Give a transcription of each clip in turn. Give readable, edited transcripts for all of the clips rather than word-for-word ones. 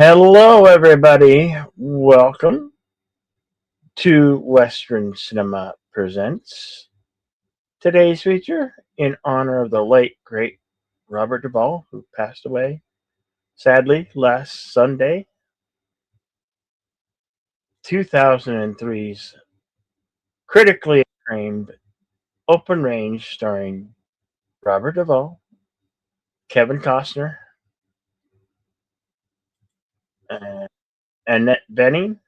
Hello, everybody. Welcome to Western Cinema Presents. Today's feature in honor of the late, great Robert Duvall, who passed away sadly last Sunday, 2003's critically acclaimed Open Range starring Robert Duvall, Kevin Costner, and Annette Bening,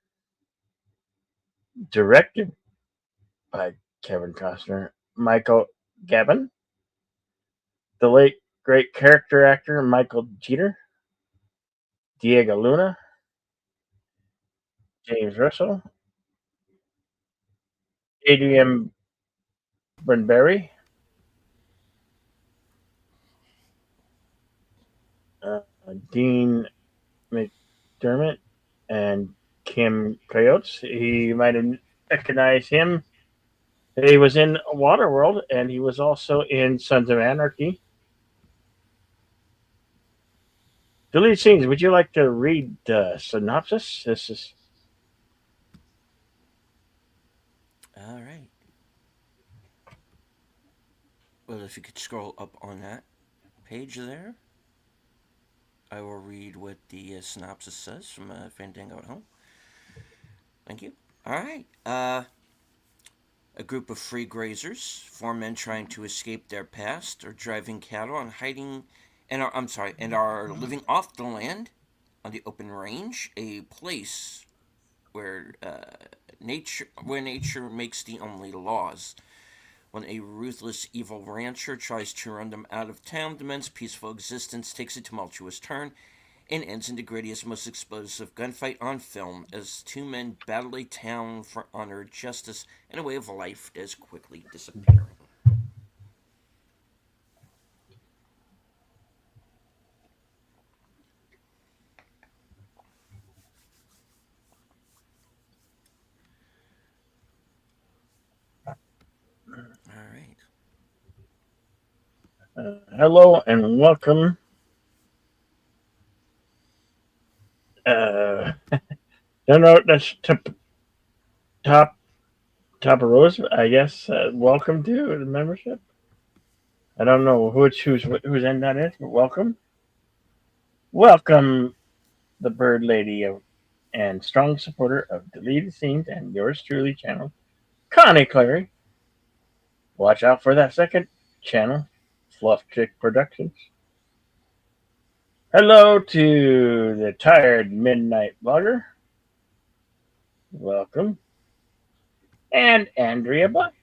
directed by Kevin Costner, Michael Gabon, the late great character actor Michael Jeter, Diego Luna, James Russell, Adrian Bunbury, uh, Dean McDermott, and Kim Coyotes. He might have recognized him. He was in Waterworld, and he was also in Sons of Anarchy. Deleted scenes. Would you like to read the synopsis? This is All right. Well, if you could scroll up on that page there, I will read what the synopsis says from Fandango at Home. Thank you. All right. A group of free grazers, four men trying to escape their past, are driving cattle and hiding, and are living off the land on the open range, a place where nature makes the only laws. When a ruthless, evil rancher tries to run them out of town, the men's peaceful existence takes a tumultuous turn and ends in the grittiest, most explosive gunfight on film as two men battle a town for honor, justice, and a way of life that is quickly disappearing. All right. hello and welcome. Uh, don't know. That's top top of rose. I guess. Welcome to the membership. I don't know who's in that is, but welcome, the Bird Lady and strong supporter of deleted scenes and yours truly channel, Connie Clary. Watch out for that second channel, Fluff Chick Productions. Hello to the tired midnight vlogger. Welcome. And Andrea Buck.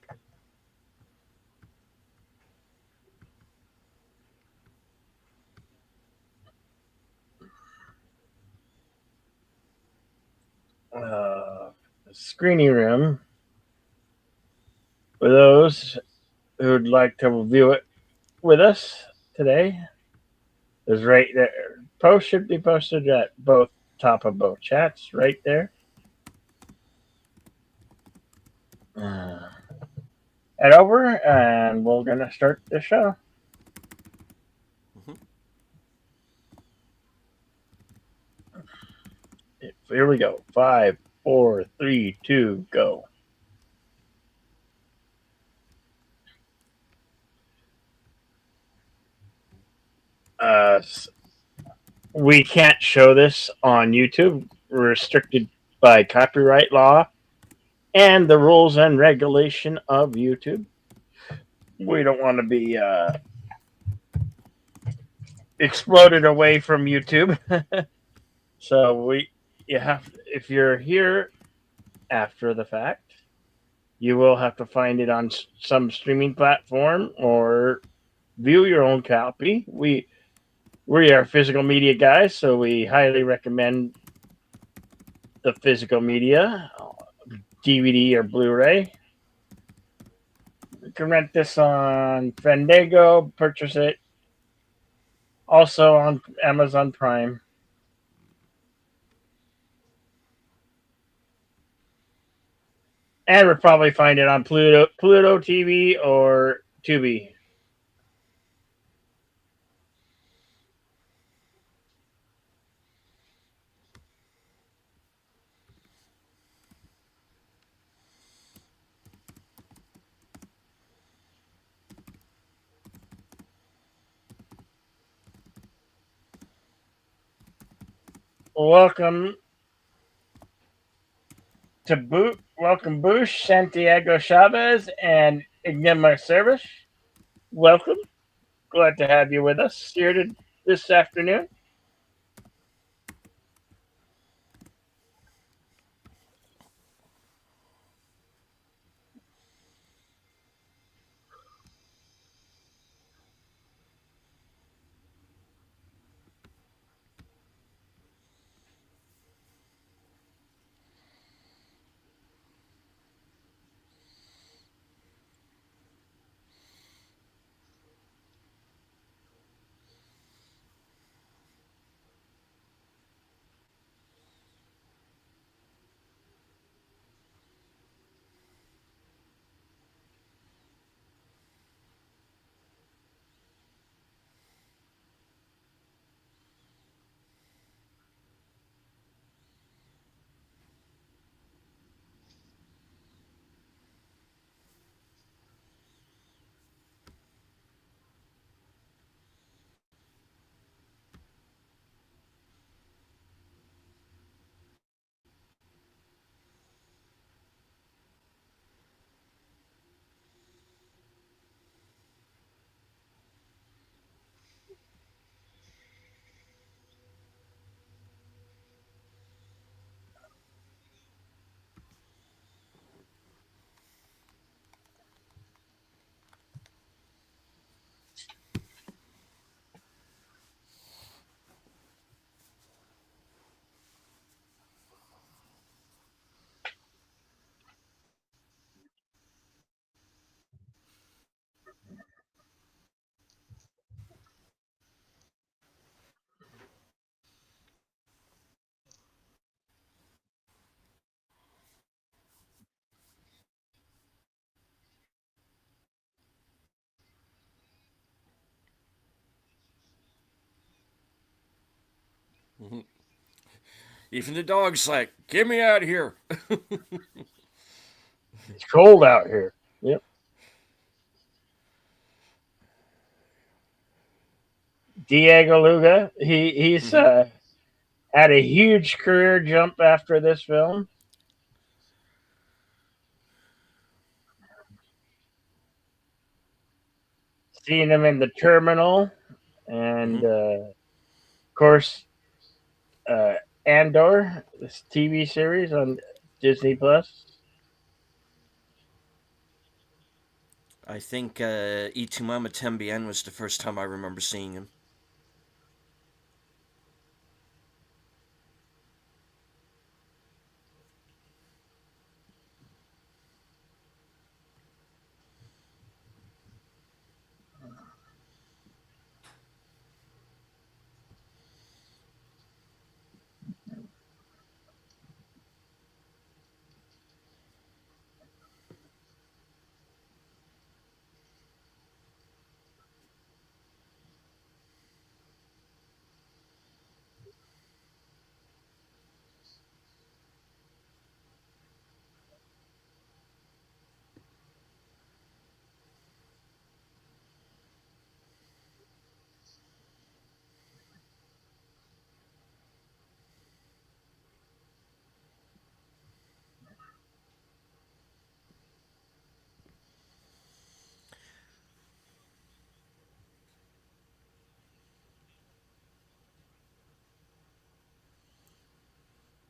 Uh, Screening room for those who'd like to view it with us today is right there. Post should be posted at both top of both chats right there. Uh, Head over and we're gonna start the show. Mm-hmm. Here we go. Five, four, three, two, go. Uh, we can't show this on YouTube. We're restricted by copyright law and the rules and regulation of YouTube. We don't want to be exploded away from YouTube. So you have, if you're here after the fact, you will have to find it on some streaming platform or view your own copy. We are physical media guys, so we highly recommend the physical media, DVD or Blu-ray. You can rent this on Fandango, purchase it also on Amazon Prime. And we'll probably find it on Pluto TV or Tubi. welcome welcome Bush, Santiago Chavez, and Ignima Service. Welcome. Glad to have you with us here this afternoon. Even the dog's like, "Get me out of here." It's cold out here. Yep. Diego Luga. He's Hmm. had a huge career jump after this film. Seeing him in the terminal, and Hmm. of course uh, Andor, this TV series on Disney Plus. I think Y Tu Mama Tambien was the first time I remember seeing him.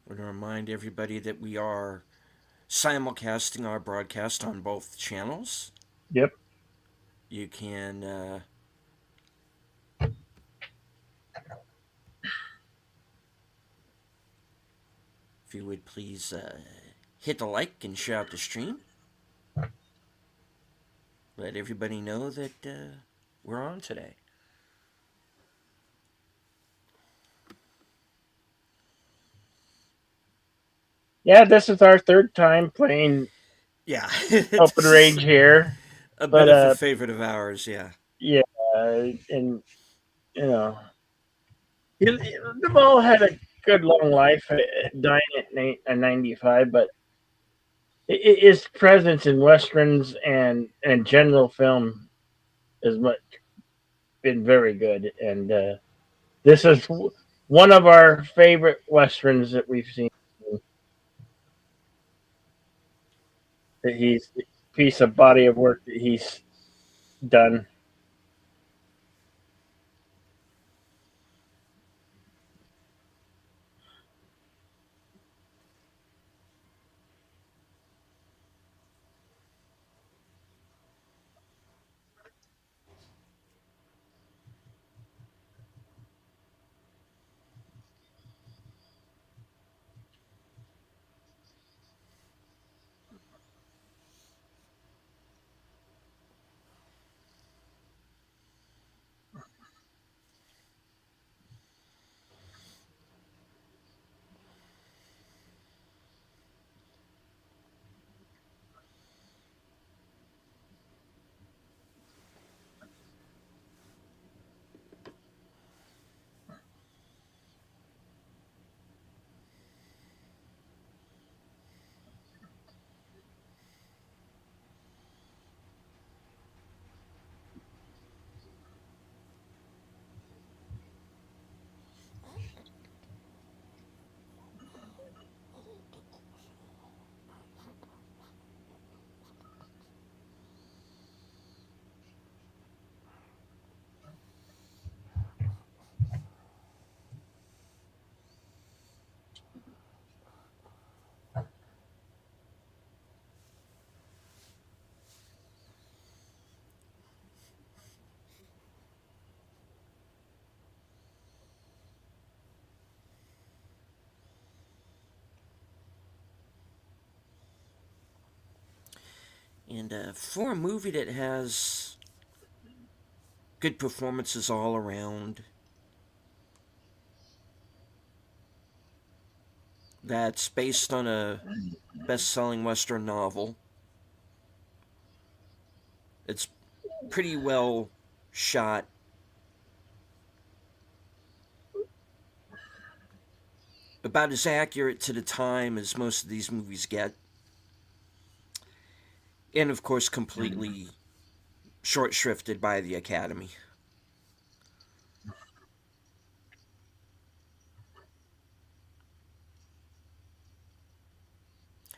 I want to remind everybody that we are simulcasting our broadcast on both channels. Yep. You can, if you would please hit the like and share out the stream. Let everybody know that we're on today. Yeah, this is our third time playing Yeah, Open this is Range here, a bit but of a favorite of ours. Yeah. yeah, and you know, the ball had a good long life, dying at 95, but its presence in westerns and general film has been very good, and this is one of our favorite westerns that we've seen. That he's piece of body of work that he's done. And for a movie that has good performances all around, that's based on a best-selling Western novel, it's pretty well shot, about as accurate to the time as most of these movies get, and of course completely short shrifted by the Academy.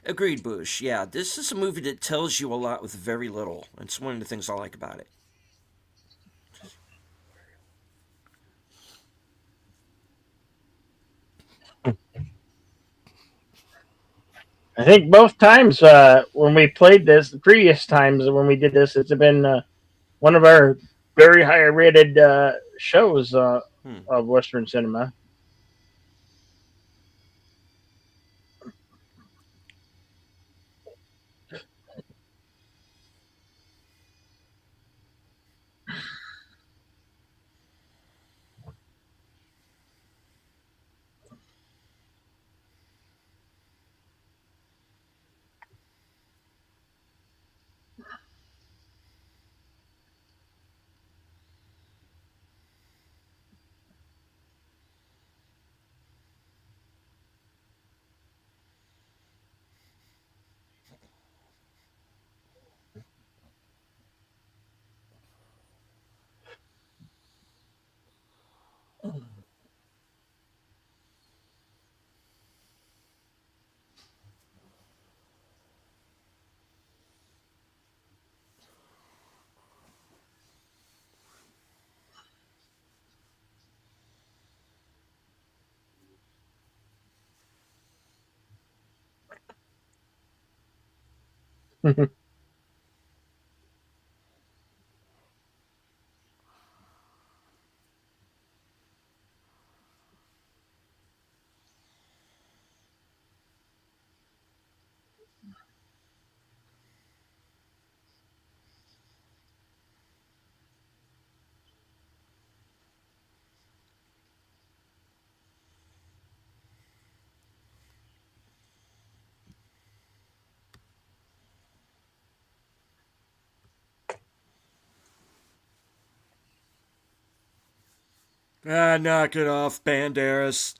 Agreed, Bush. Yeah, this is a movie that tells you a lot with very little. It's one of the things I like about it. I think both times when we played this, the previous times when we did this, it's been one of our very high rated shows Hmm. of Western cinema. Ah, knock it off, Banderas.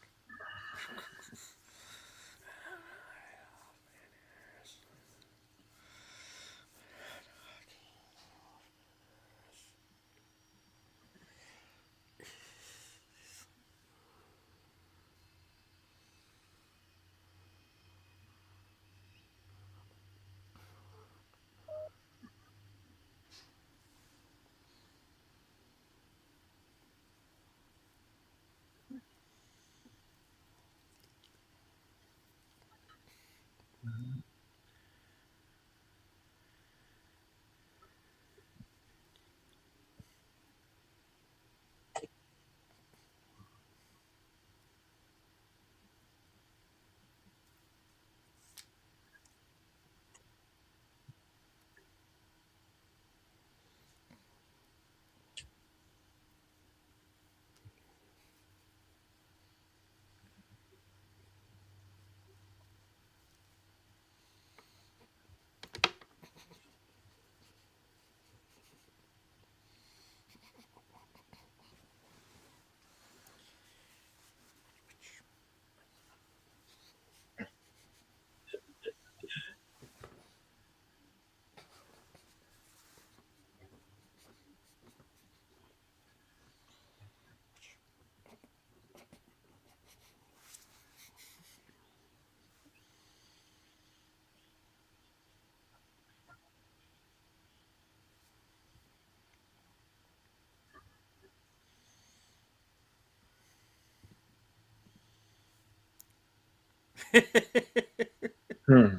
Hmm.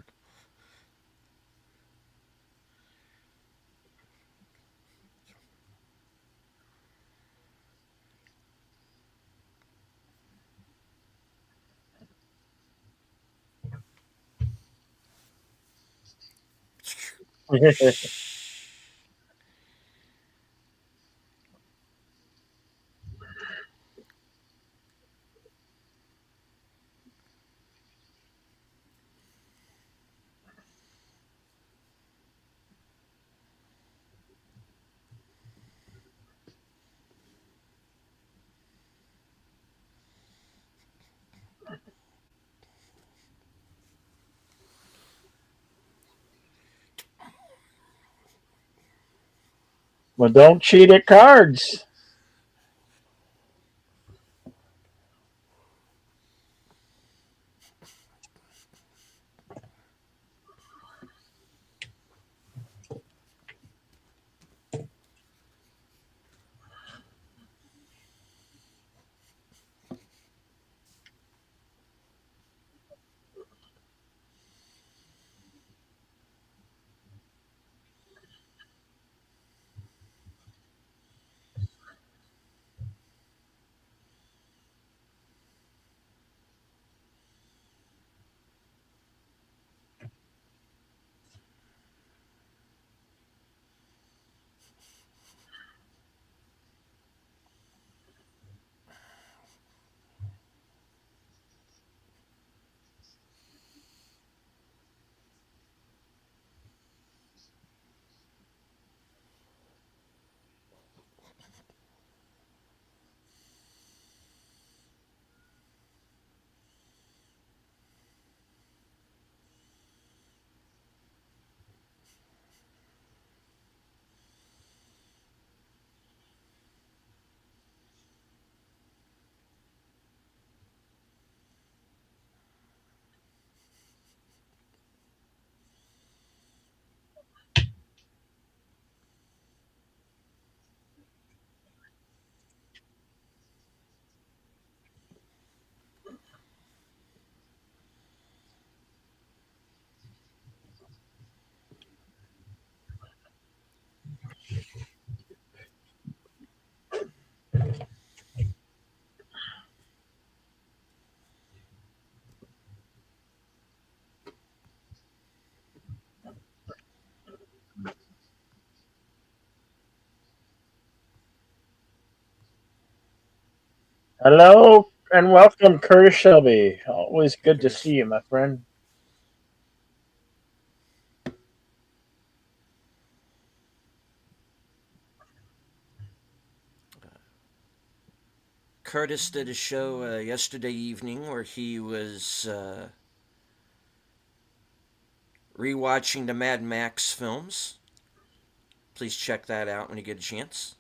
Well, don't cheat at cards. Hello and welcome, Curtis Shelby. Always good to see Curtis. you, my friend. Curtis did a show yesterday evening where he was rewatching the Mad Max films. Please check that out when you get a chance.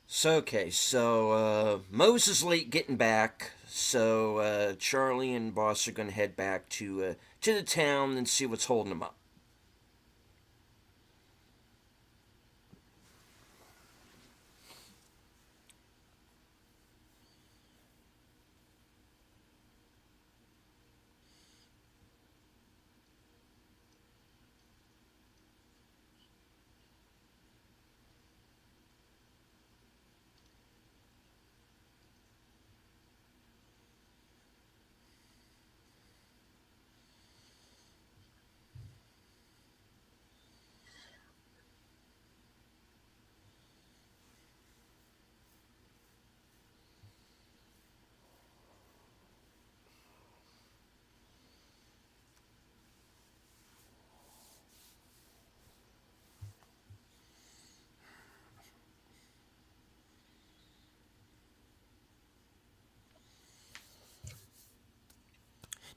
So Mose is late getting back. So Charlie and Boss are going to head back to the town and see what's holding them up.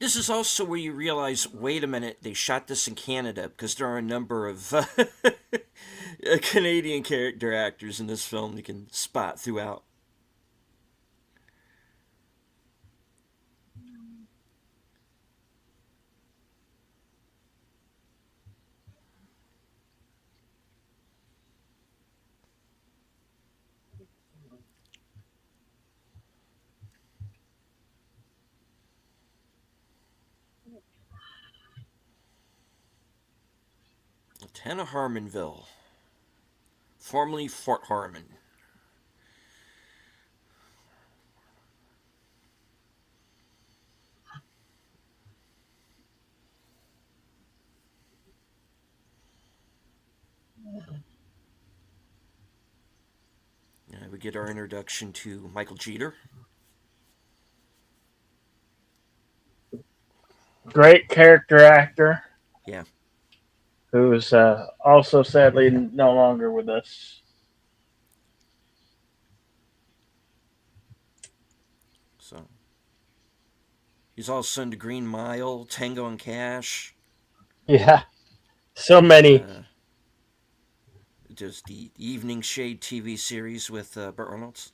This is also where you realize, wait a minute, they shot this in Canada because there are a number of Canadian character actors in this film you can spot throughout. 10 of Harmonville, formerly Fort Harmon. We get our introduction to Michael Jeter. Great character actor Yeah, who's also sadly no longer with us. so he's also in the Green Mile, Tango and Cash, Yeah, so many. uh, just the Evening Shade TV series with Burt Reynolds.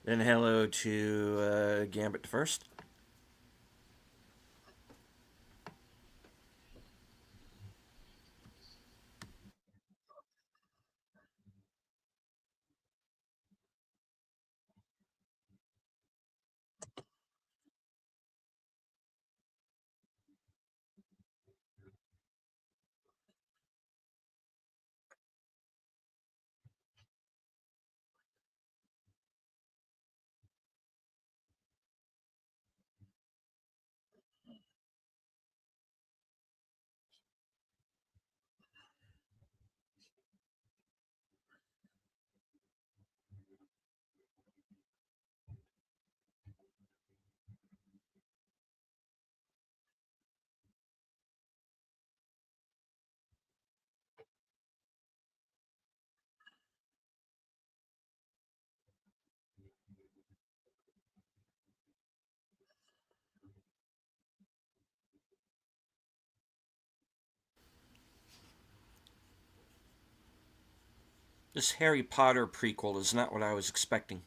Then hello to Gambit the First. This Harry Potter prequel is not what I was expecting.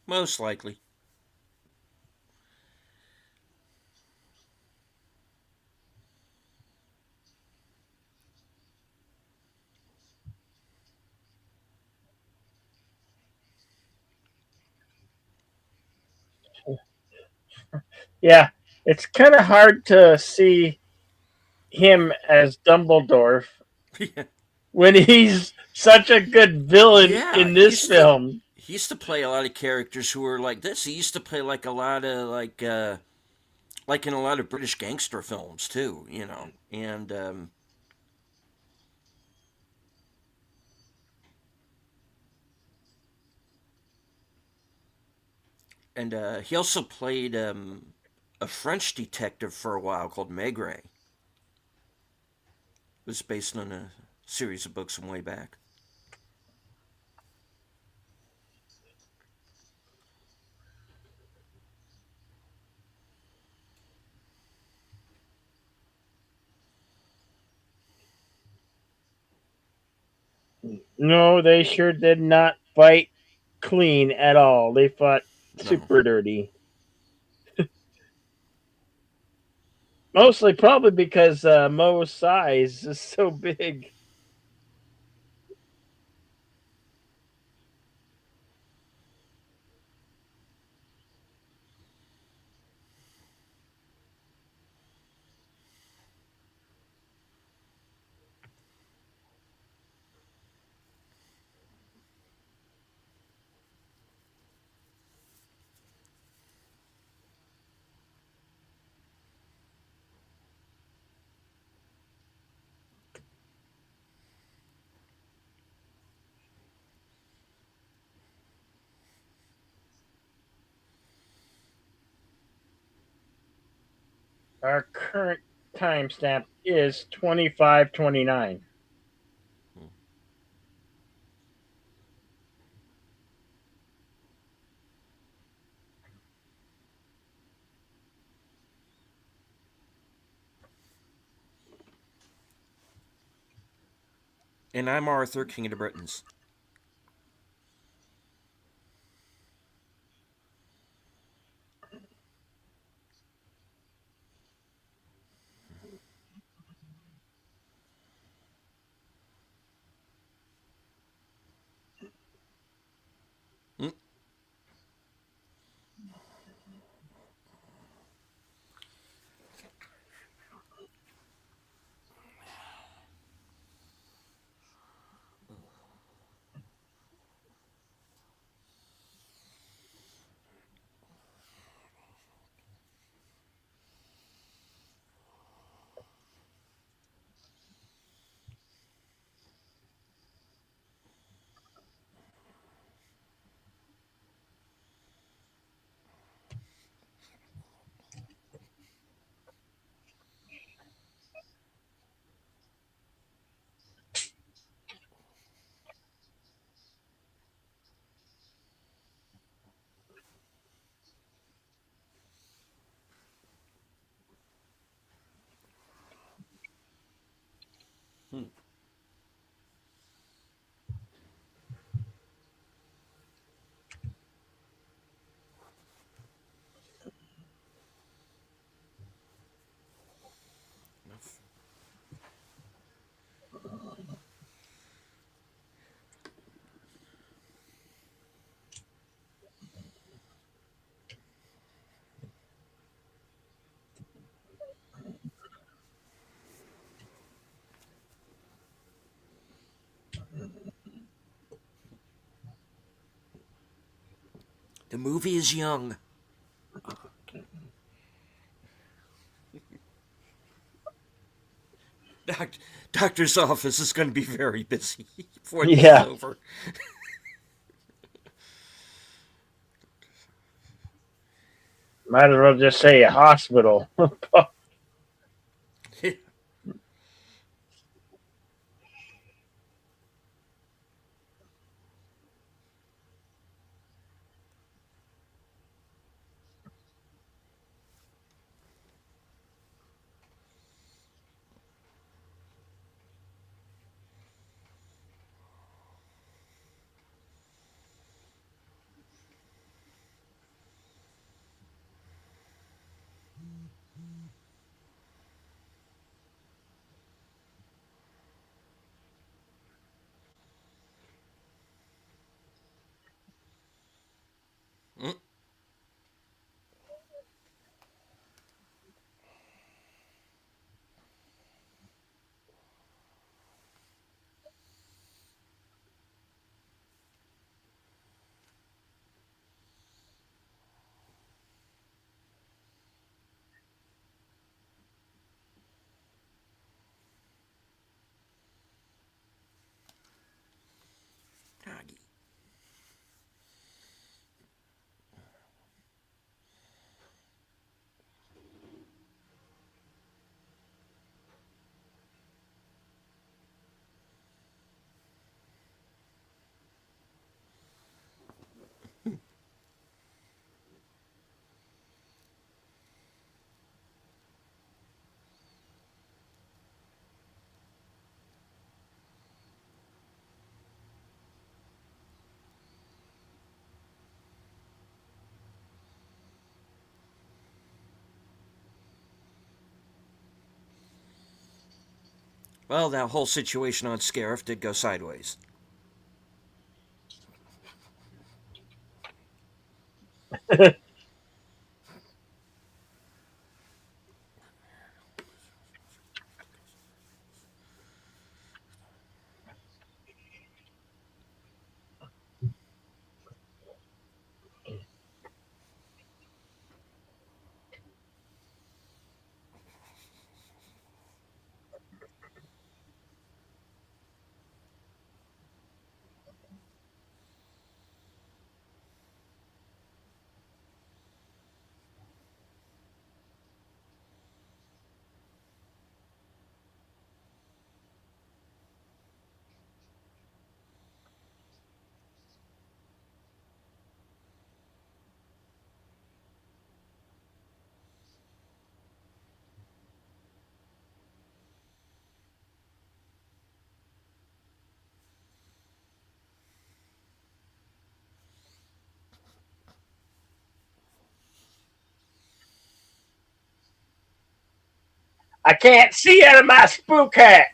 Most likely. Yeah, it's kind of hard to see him as Dumbledore Yeah. when he's such a good villain Yeah, in this film. he used to play a lot of characters who were like this. He used to play like a lot of like in a lot of British gangster films too, you know. And he also played a French detective for a while called Maigret. It was based on a series of books from way back. No, they sure did not fight clean at all. They fought No. super dirty. Mostly probably because Mo's size is so big. Our current timestamp is 25:29. And I'm Arthur, King of the Britons. Mm. Hmm. The movie is young. Doctor's office is going to be very busy before this is Yeah, over. might as well just say a hospital. Well, that whole situation on Scarif did go sideways. I can't see out of my spook hat.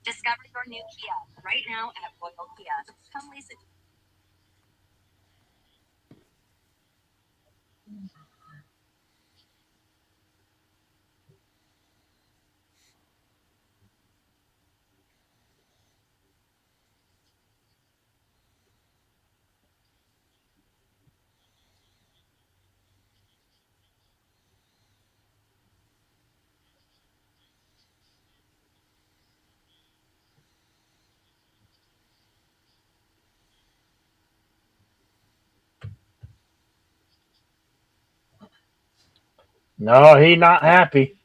Discover your new Kia right now at Royal Kia. Come lease it. No, he not happy.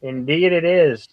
Indeed, it is.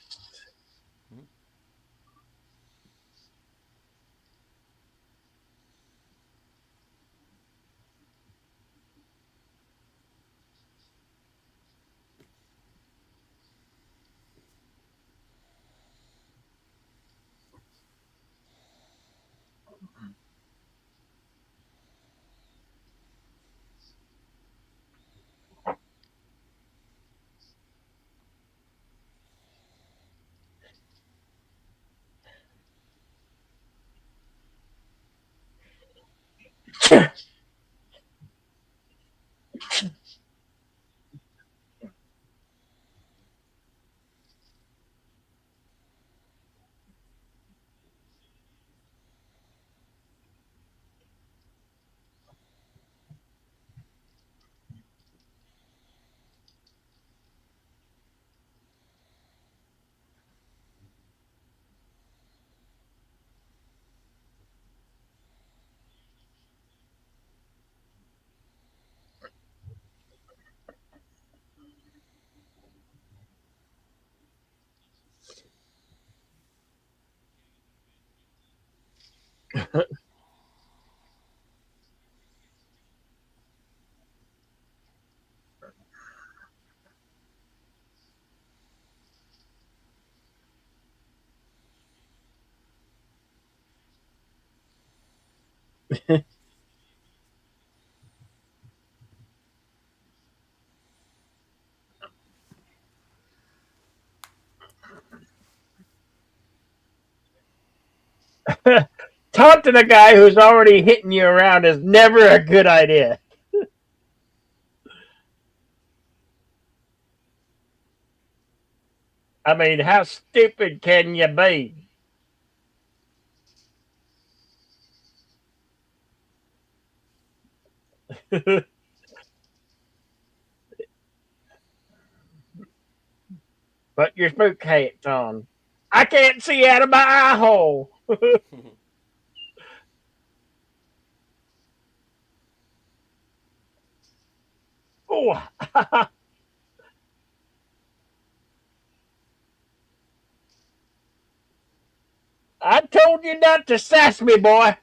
Talk to the guy who's already hitting you around is never a good idea. I mean, how stupid can you be? Put your spook hats on. I can't see out of my eye hole. Oh, I told you not to sass me, boy.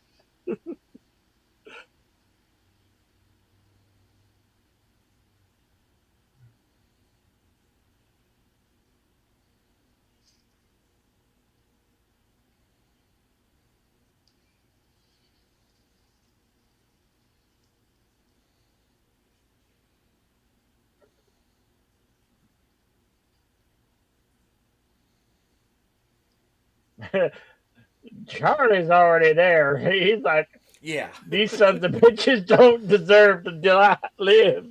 Charlie's already there. He's like, Yeah. these sons of bitches don't deserve to live.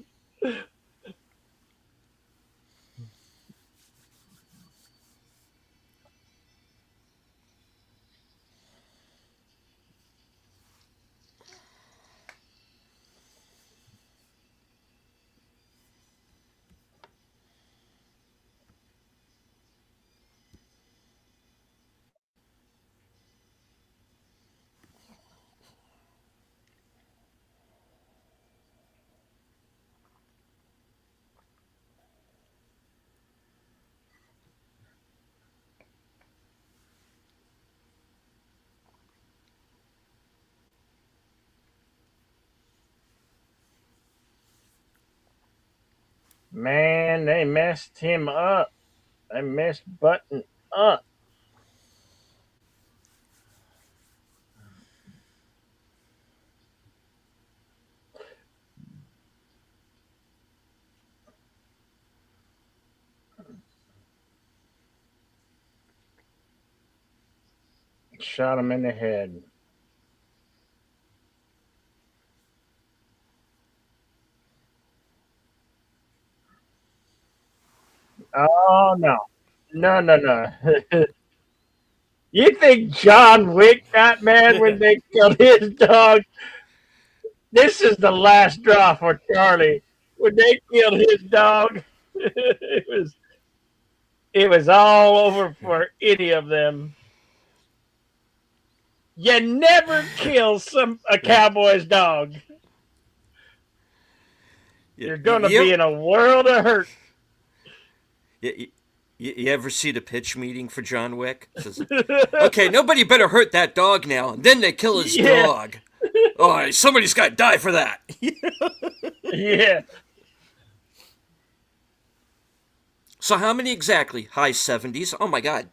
Man, they messed him up. They messed Button up. Shot him in the head. Oh no. No, no, no. You think John Wick got mad when they killed his dog? This is the last straw for Charlie. When they killed his dog, it was all over for any of them. You never kill a Yeah. cowboy's dog. Yeah. You're gonna be in a world of hurt. Yeah. You ever see the pitch meeting for John Wick? Says, okay, nobody better hurt that dog now. And then they kill his Yeah, dog. Oh, somebody's got to die for that. yeah. So how many exactly? High 70s. Oh my God.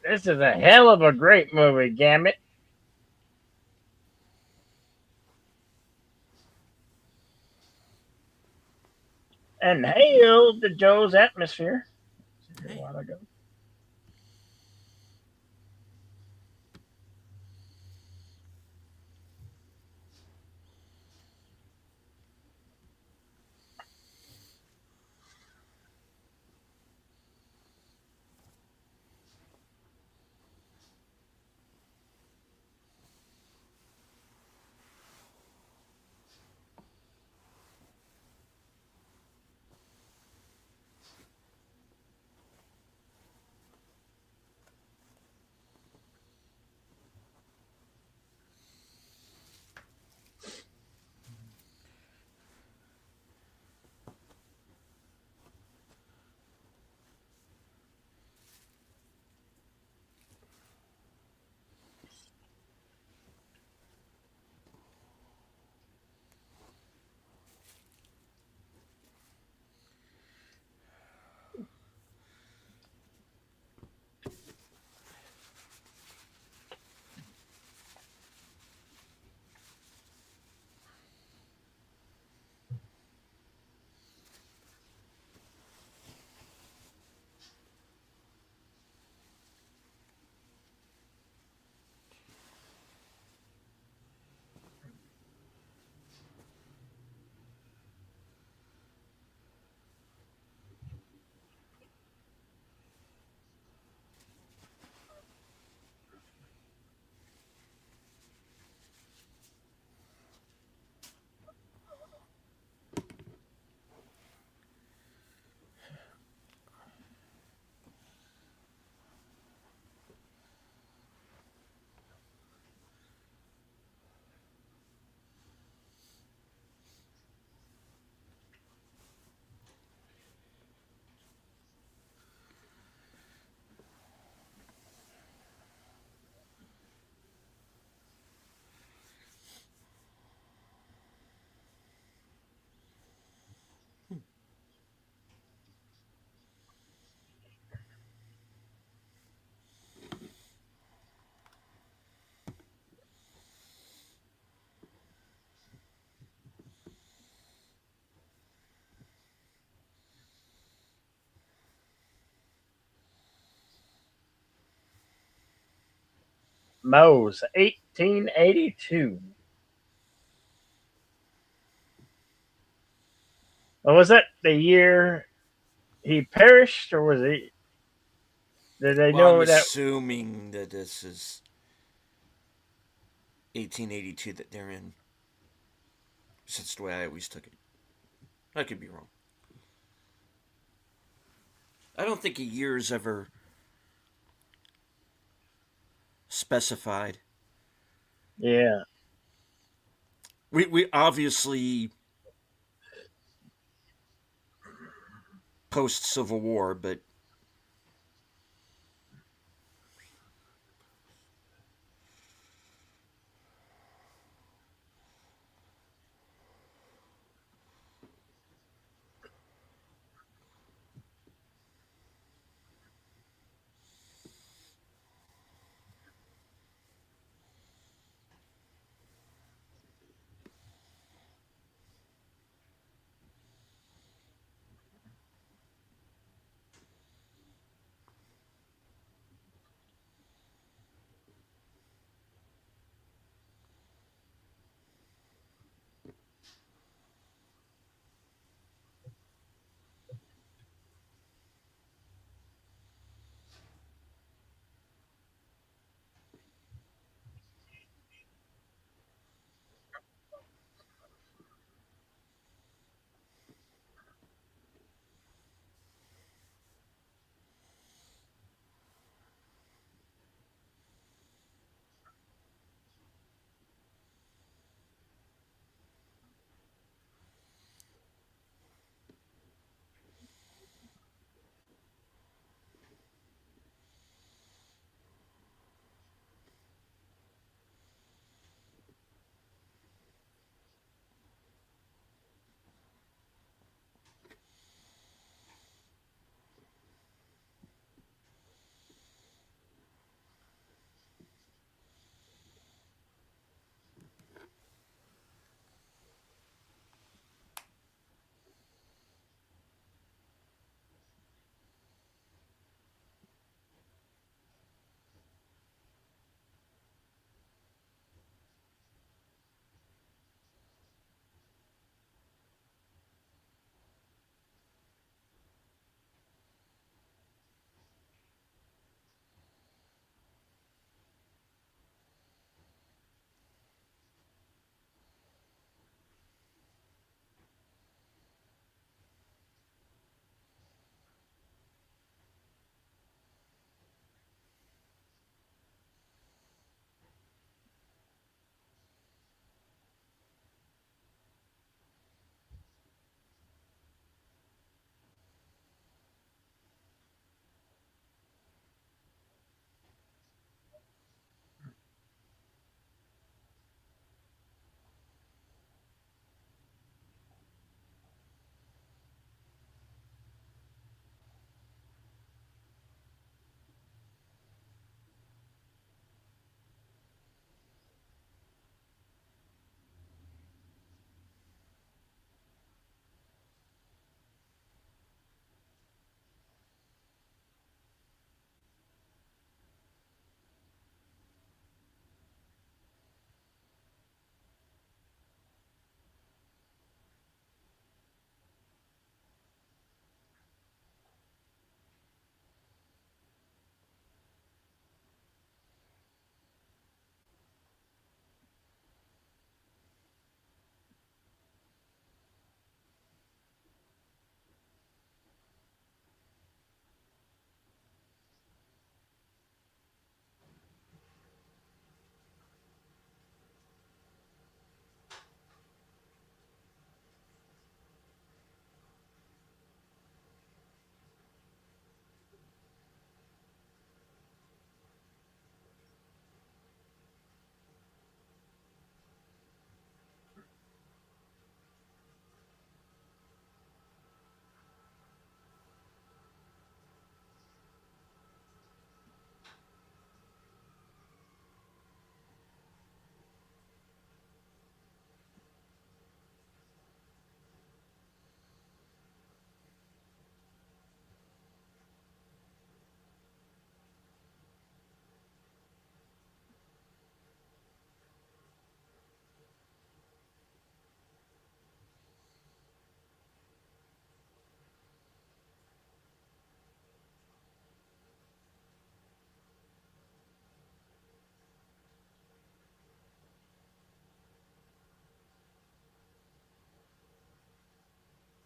This is a hell of a great movie, Gambit. And hail to Joe's atmosphere. A Hey. while ago. Moe's 1882. Was that the year he perished, or was he? Did they Well, I'm know that? assuming that this is 1882 that they're in. That's the way I always took it. I could be wrong. I don't think a year is ever specified. Yeah. We obviously post Civil War, but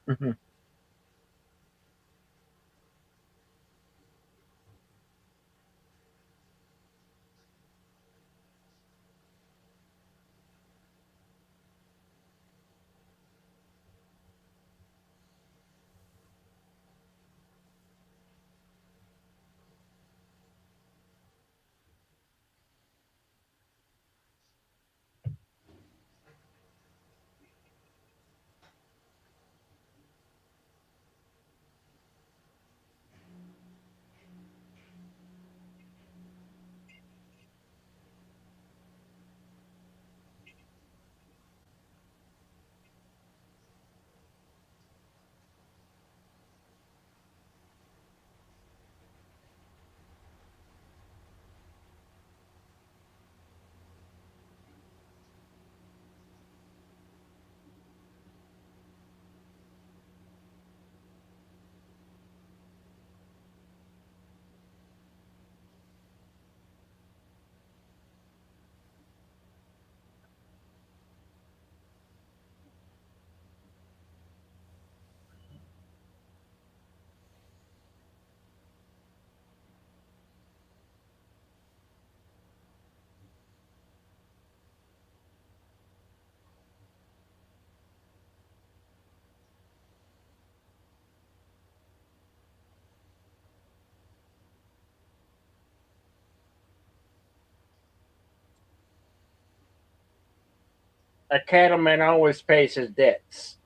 Mhm. A cattleman always pays his debts.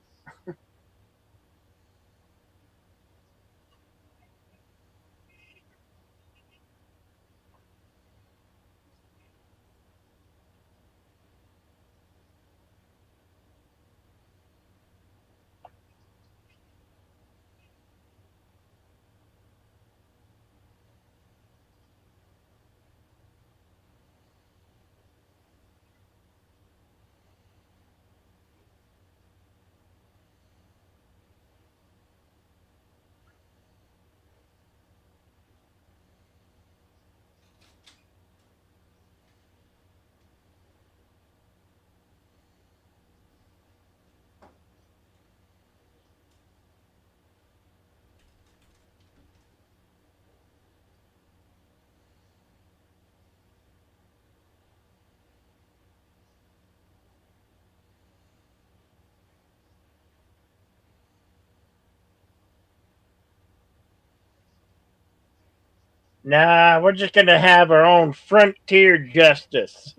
Nah, we're just gonna have our own frontier justice.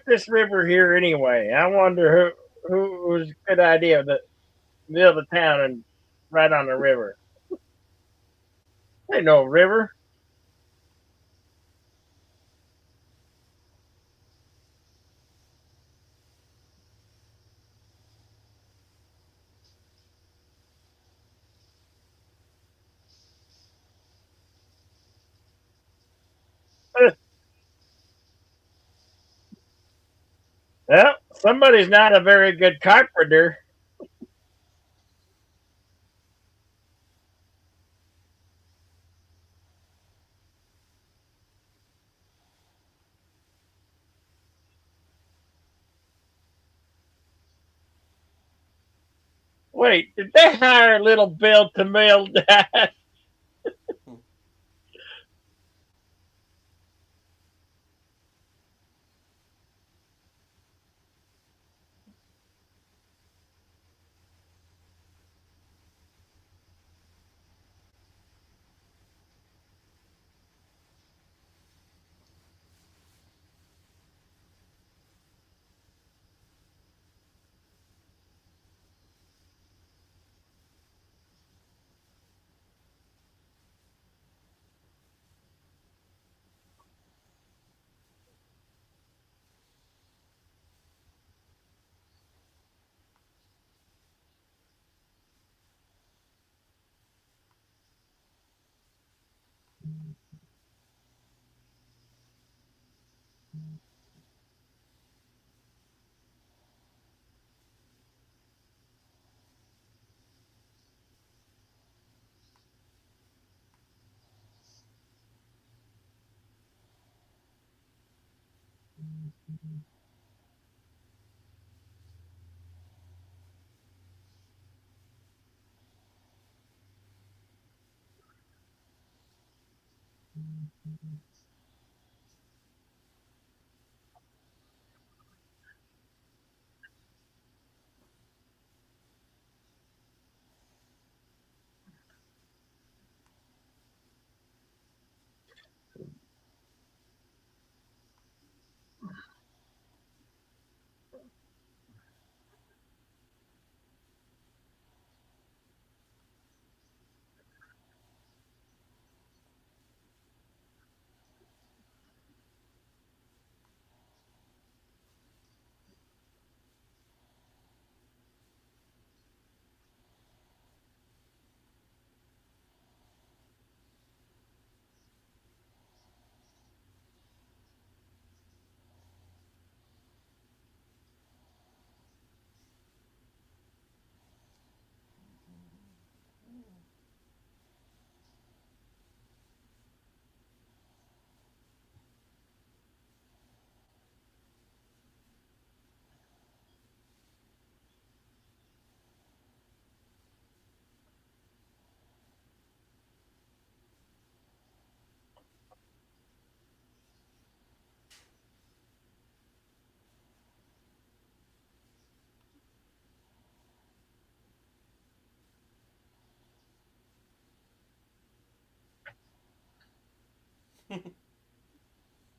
This river here anyway. I wonder who was a good idea to build a town and right on the river. Ain't no river. Well, somebody's not a very good carpenter. Wait, did they hire little Bill to build that?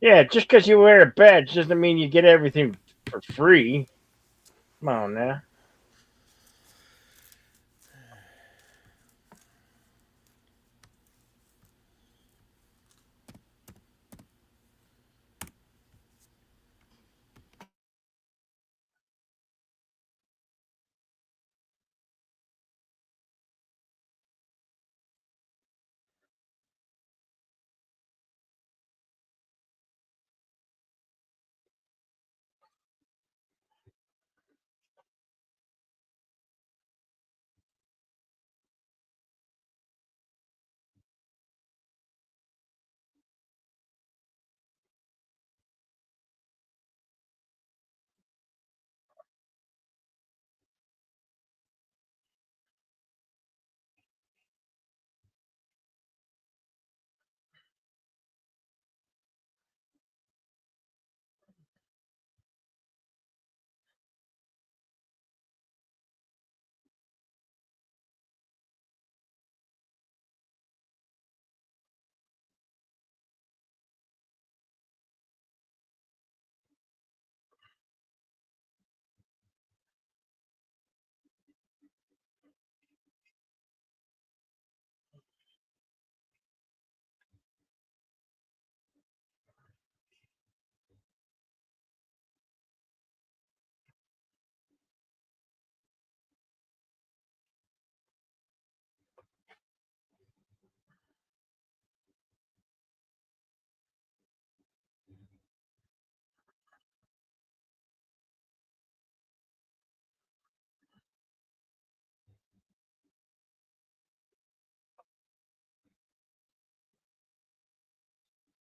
Yeah, just because you wear a badge doesn't mean you get everything for free. Come on now.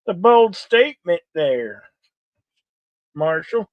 The bold statement there, Marshall.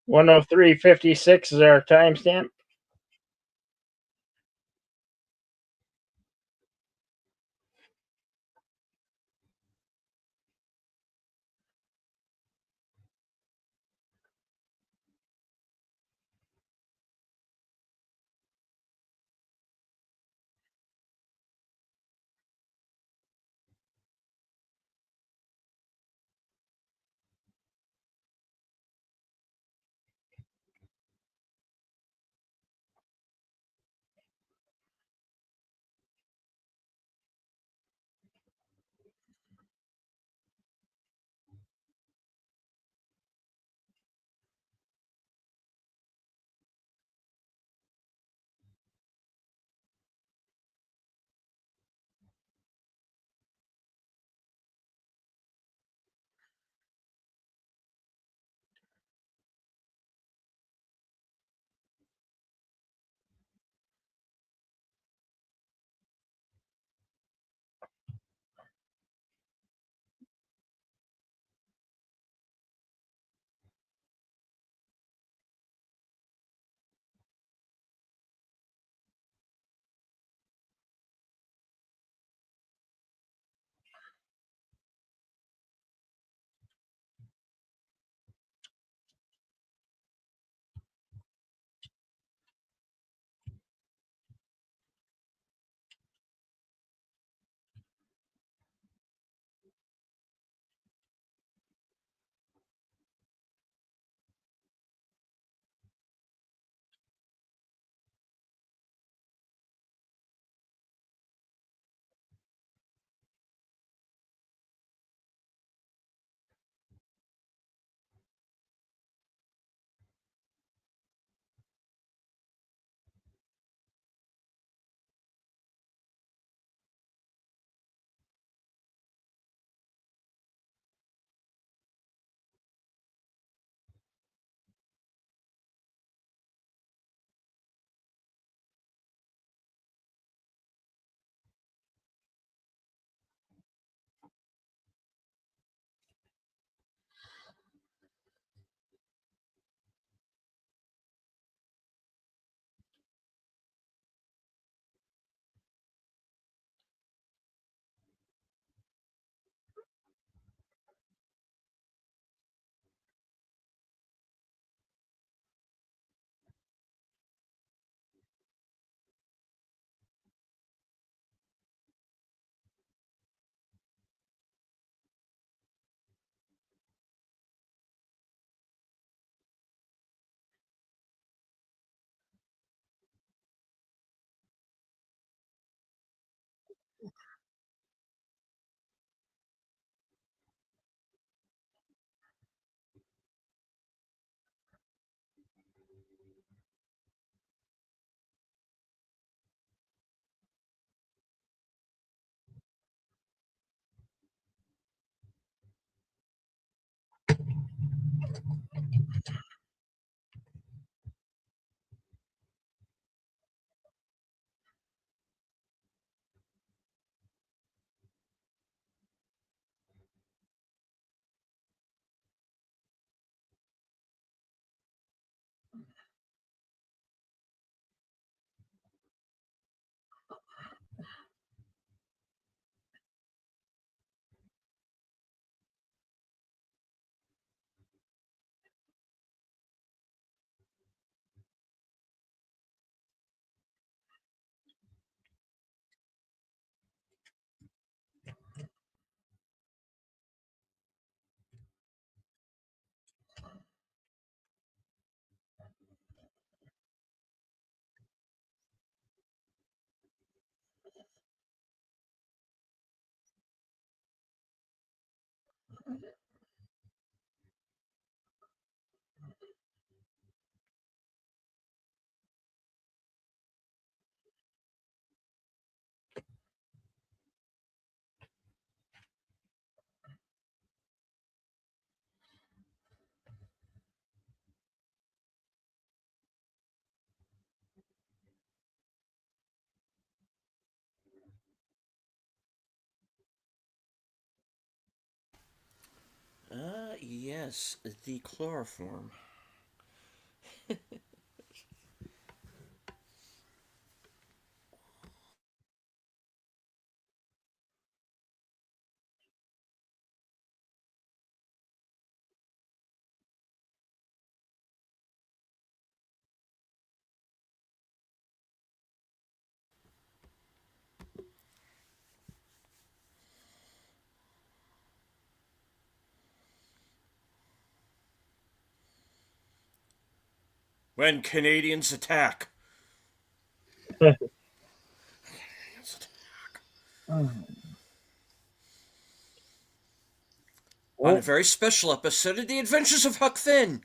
103:56 is our timestamp. Yes, the chloroform. When Canadians attack. On a Oh, very special episode of The Adventures of Huck Finn.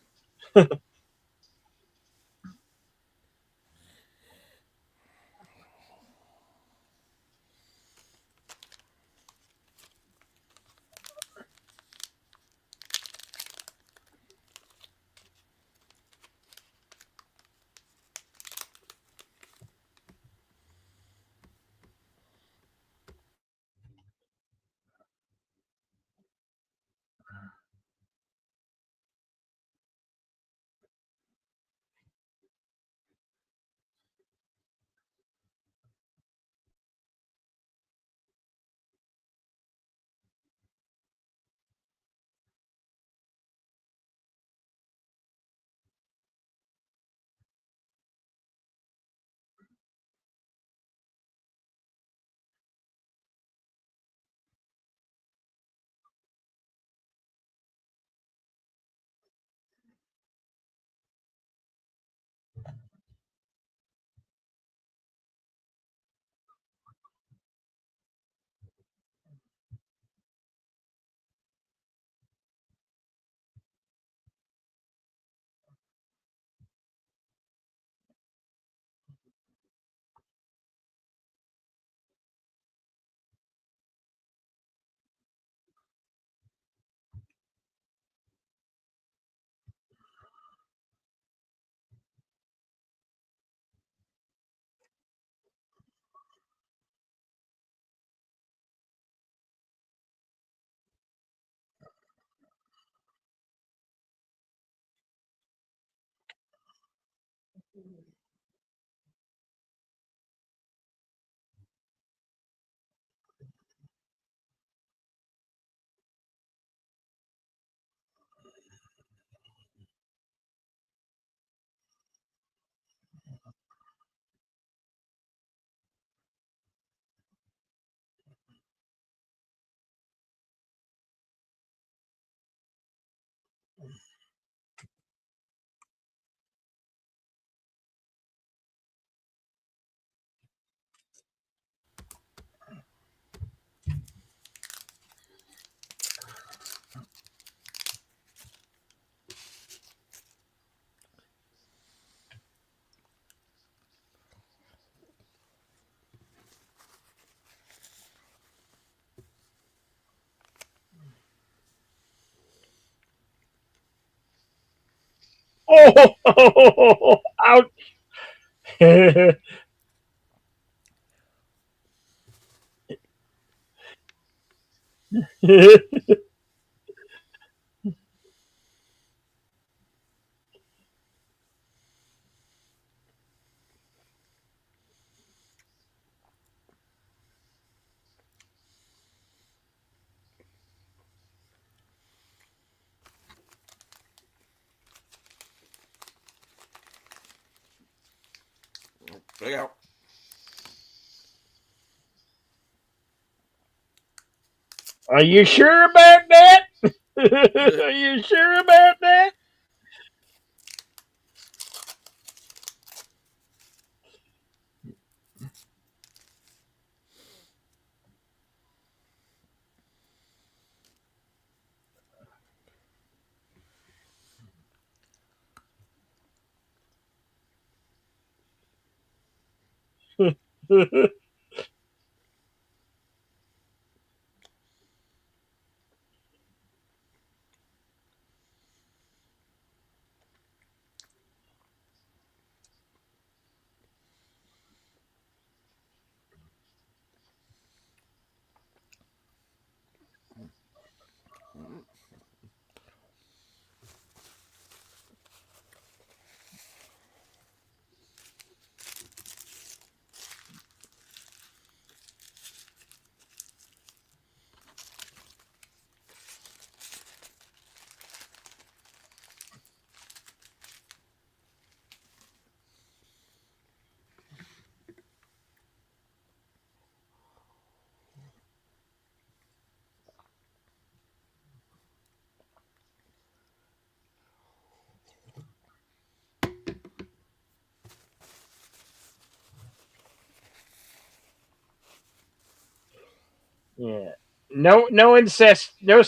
oh, ouch. Look out. Are you sure about that? Are you sure about that? Yeah. No incest. No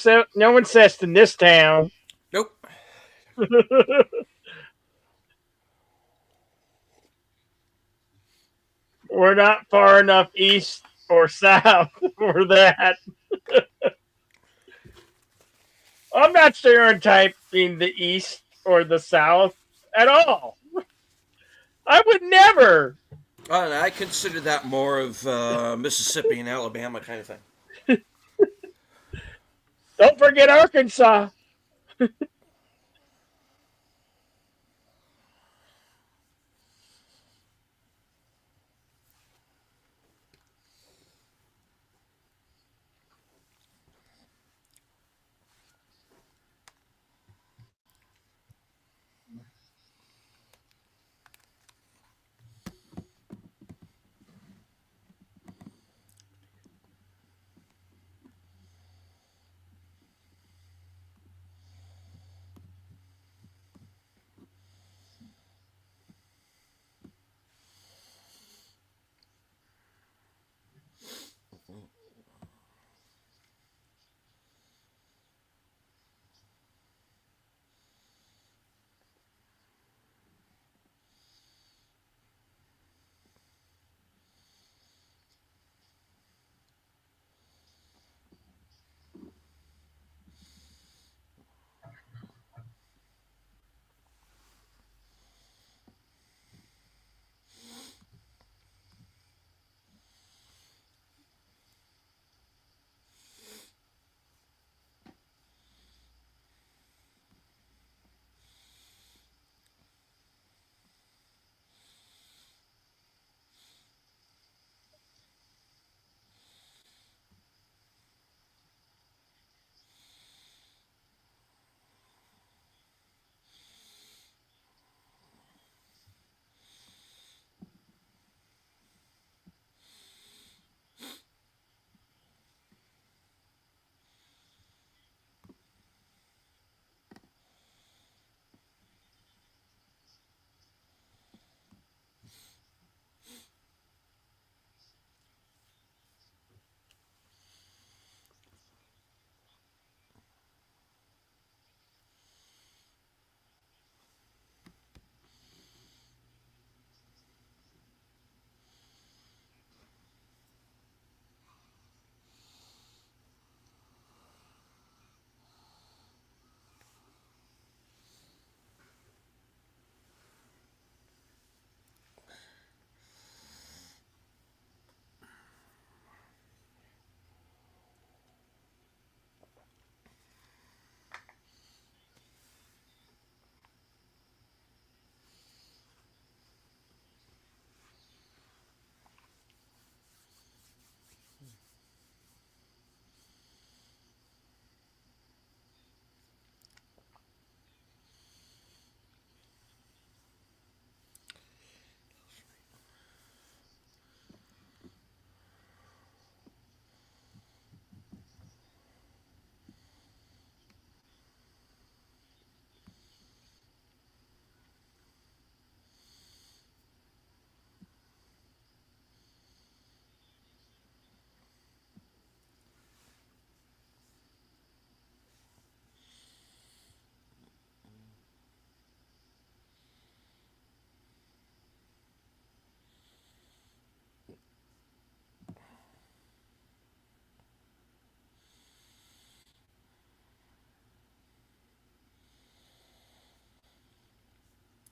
incest in this town. Nope. We're not far enough east or south for that. I'm not stereotyping the east or the south at all. I would never. I consider that more of Mississippi and Alabama kind of thing. Don't forget Arkansas.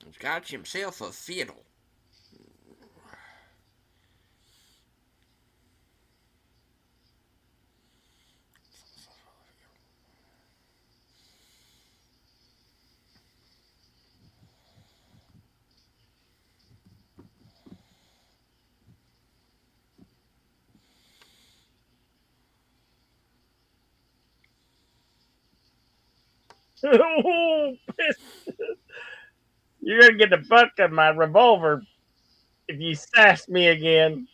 He's got himself a fiddle. You're gonna get the butt of my revolver if you sass me again.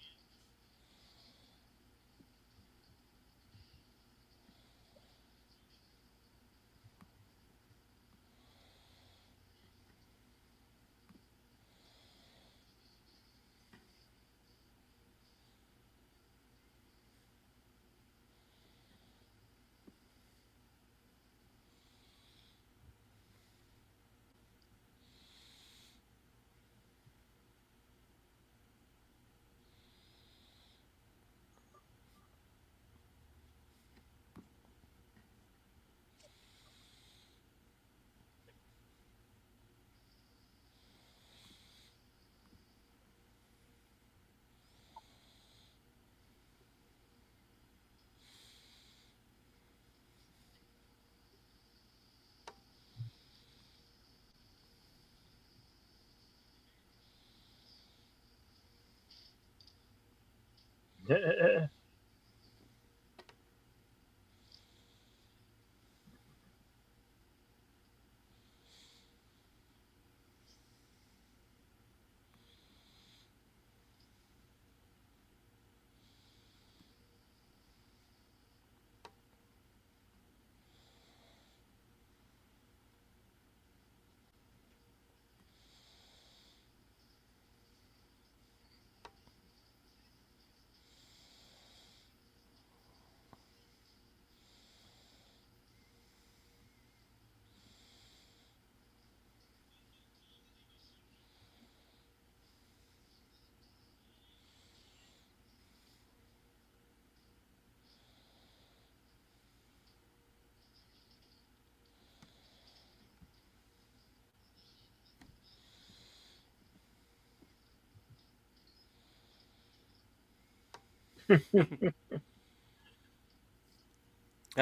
That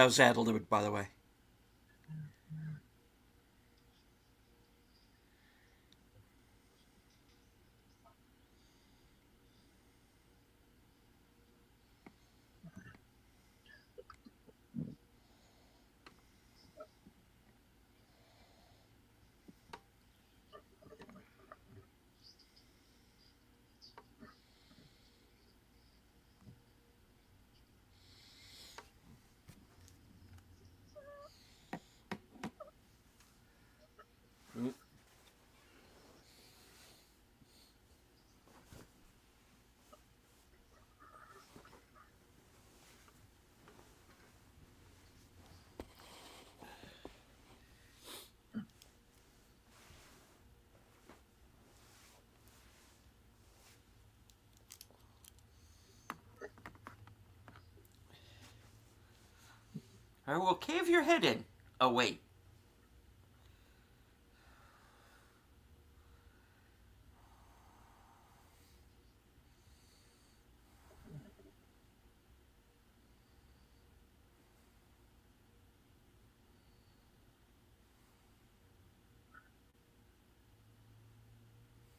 was ad libbed, by the way. Mm. I will cave your head in. Oh, wait.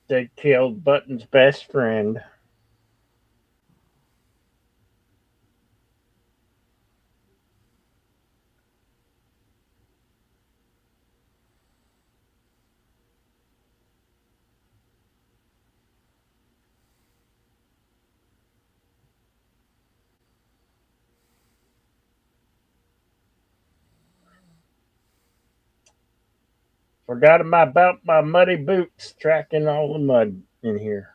They killed Button's best friend. Forgot about my muddy boots tracking all the mud in here.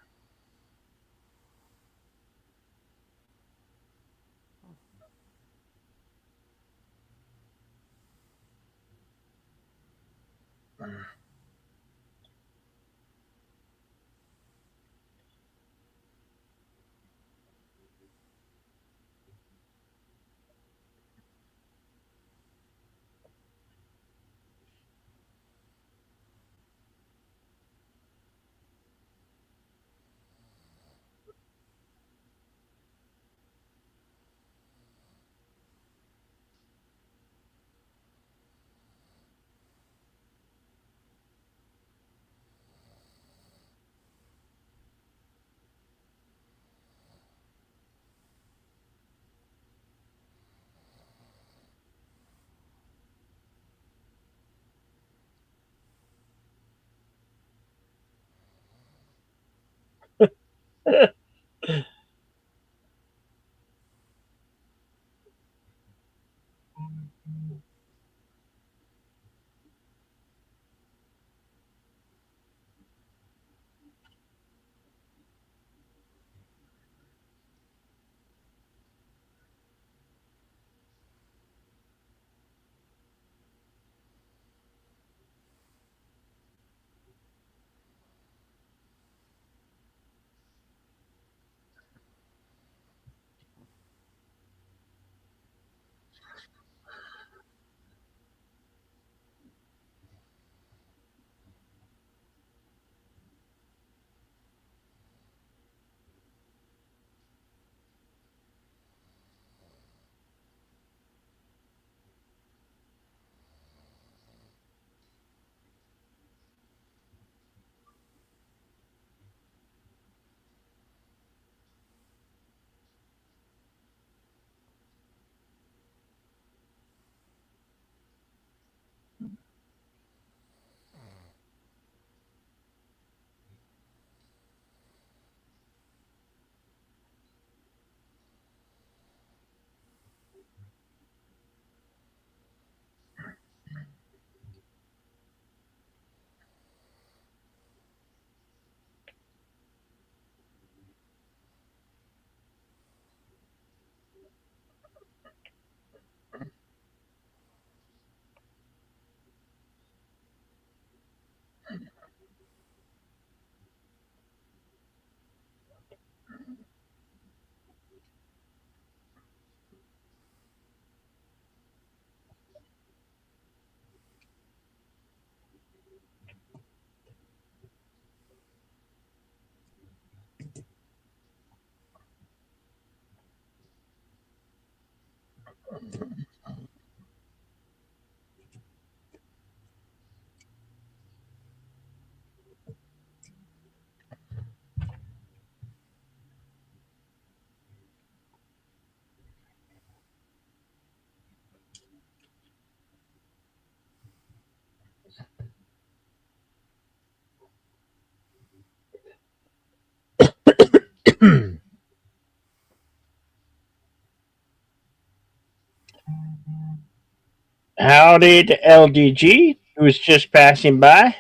Howdy to LDG, who's just passing by.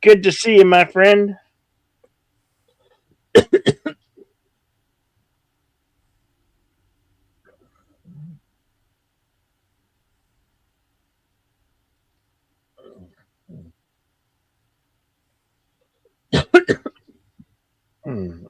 Good to see you, my friend. Hmm.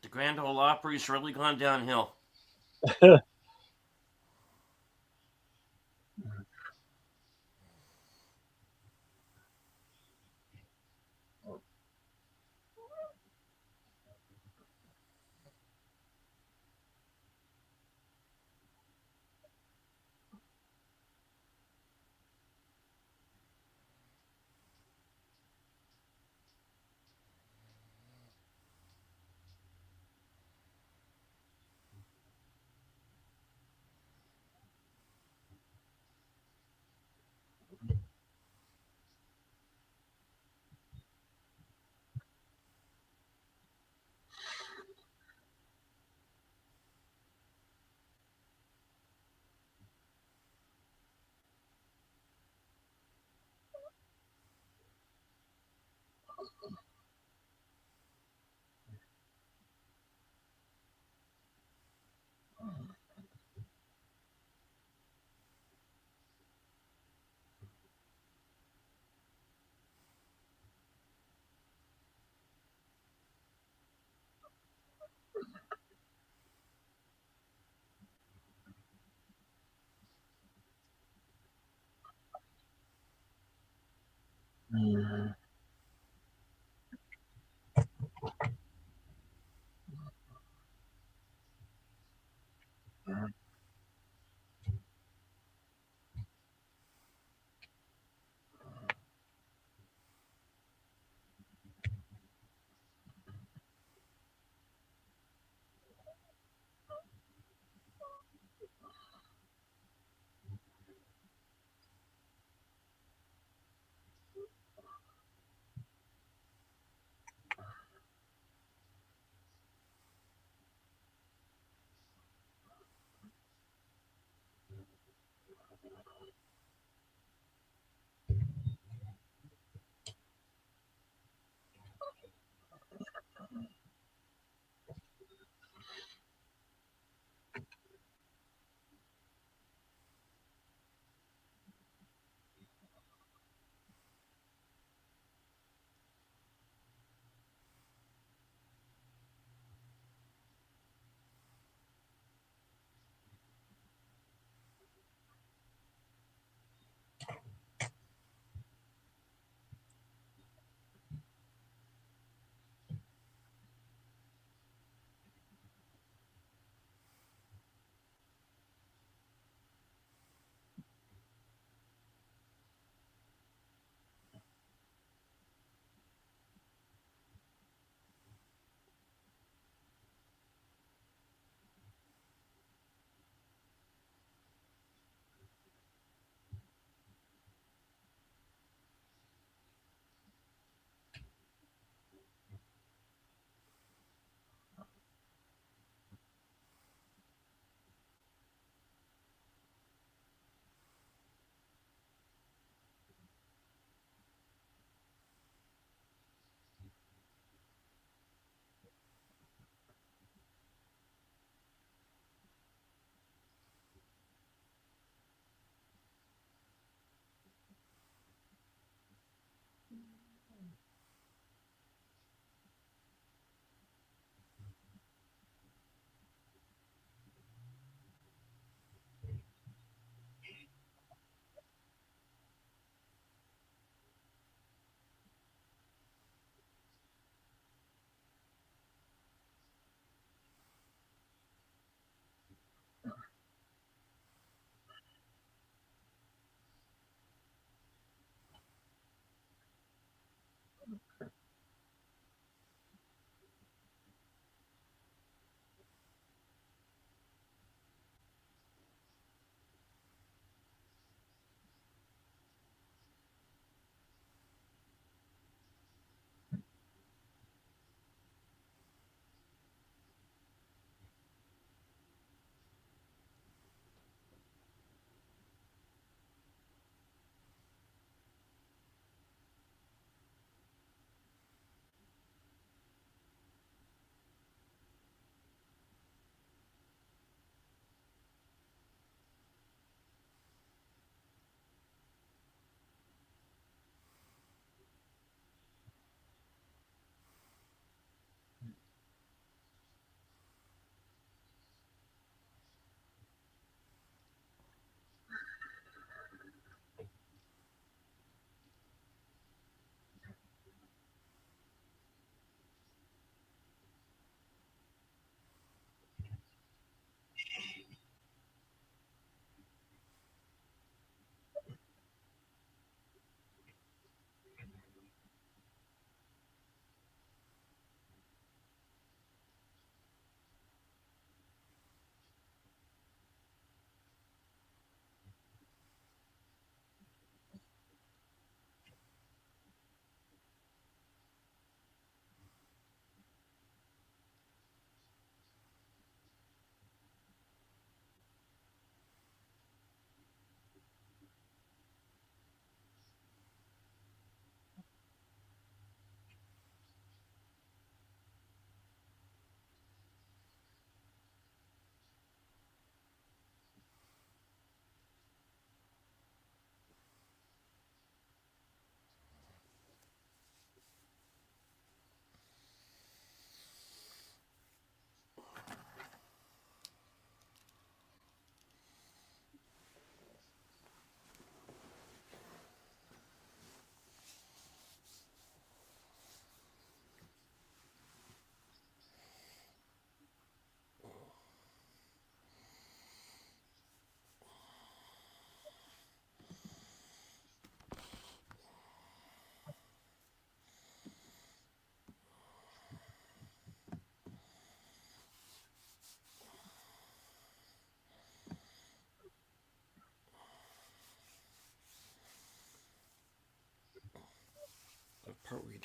The Grand Ole Opry's really gone downhill. Mm.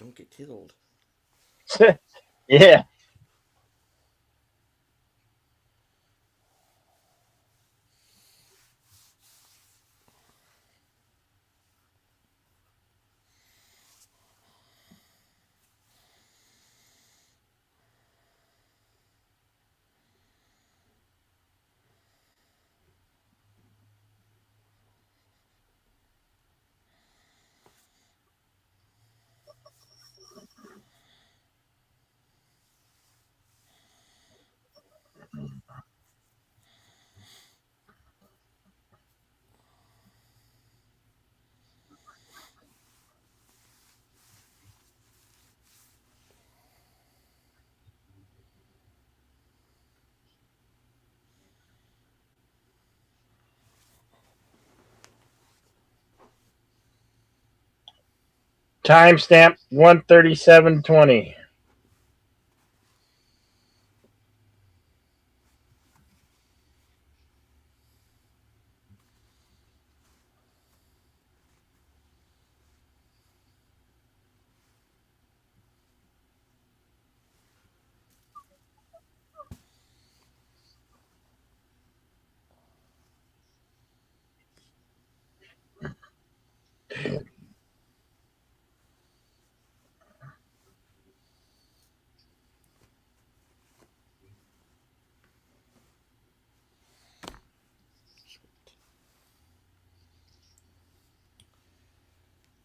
don't get killed. Yeah. Timestamp 137:20. Sweet.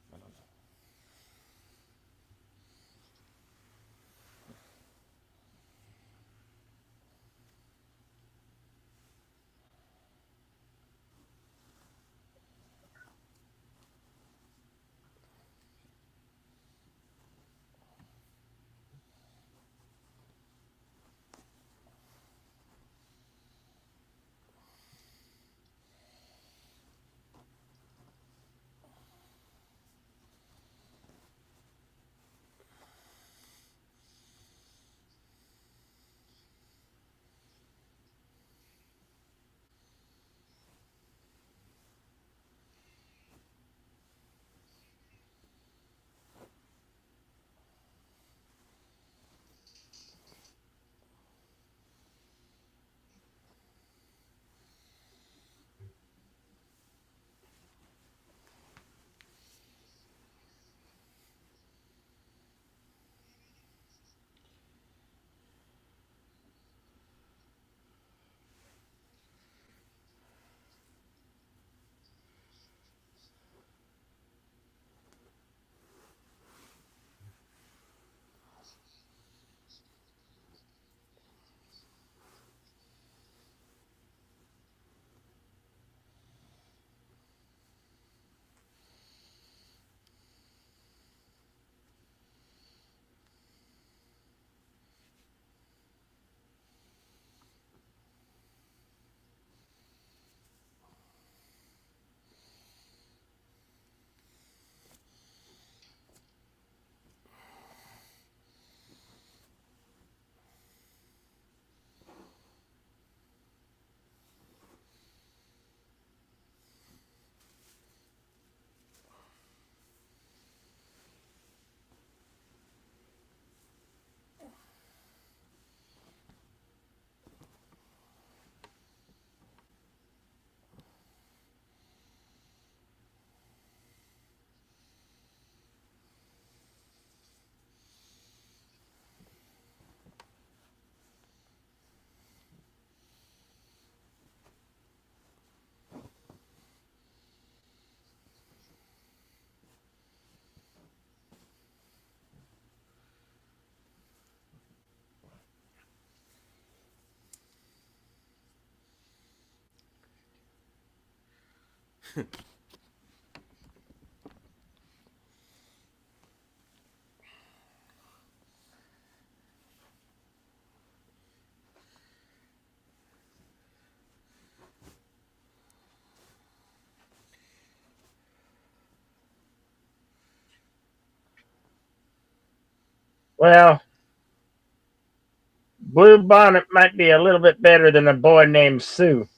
I don't know. Well, Blue Bonnet might be a little bit better than a boy named Sue.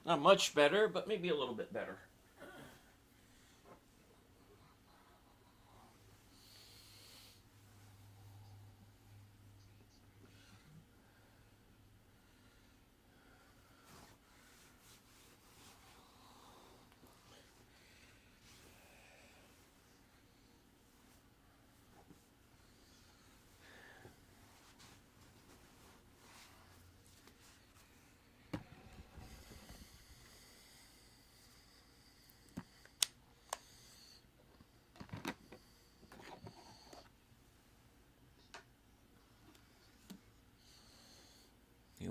Not much better, but maybe a little bit better.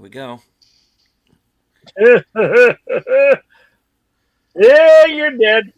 Here we go. Yeah, you're dead.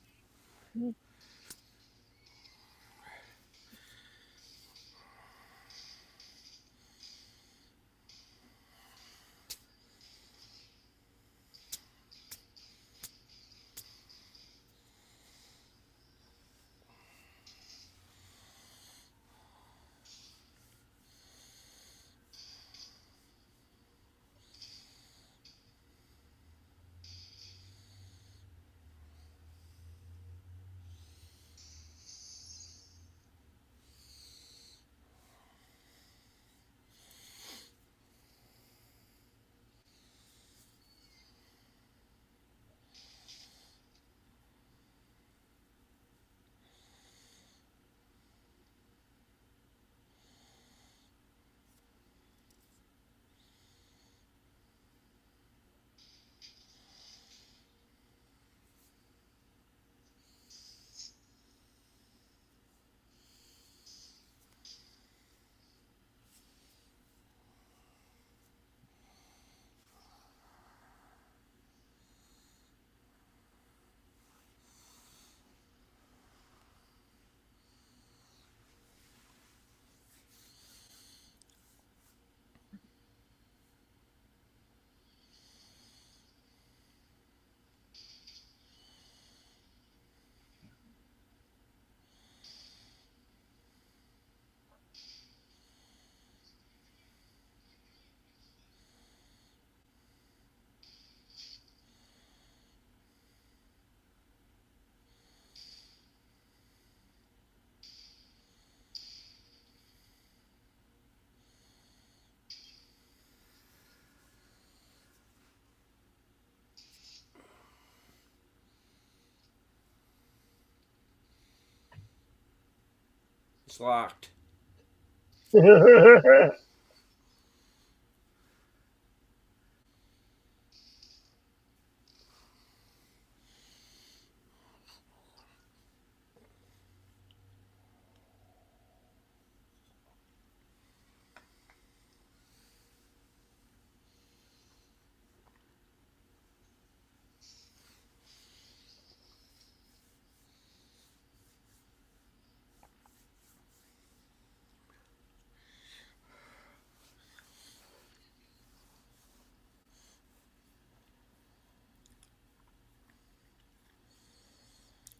It's locked.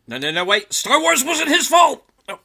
No, no, no, wait. Star Wars wasn't his fault. Oh.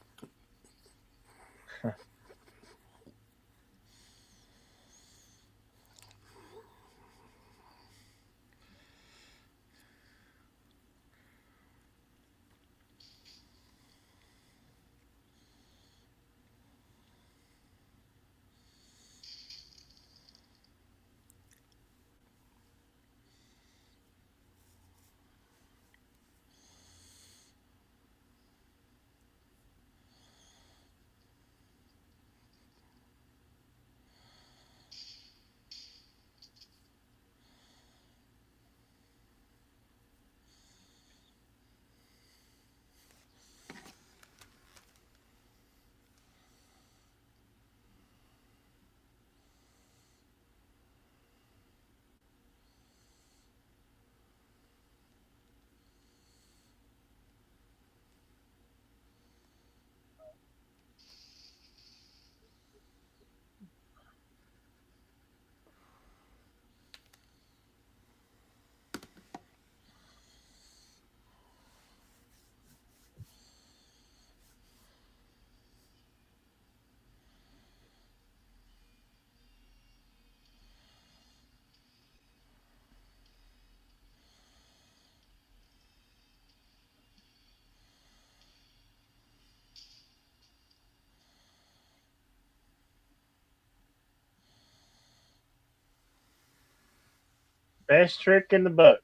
Best trick in the book.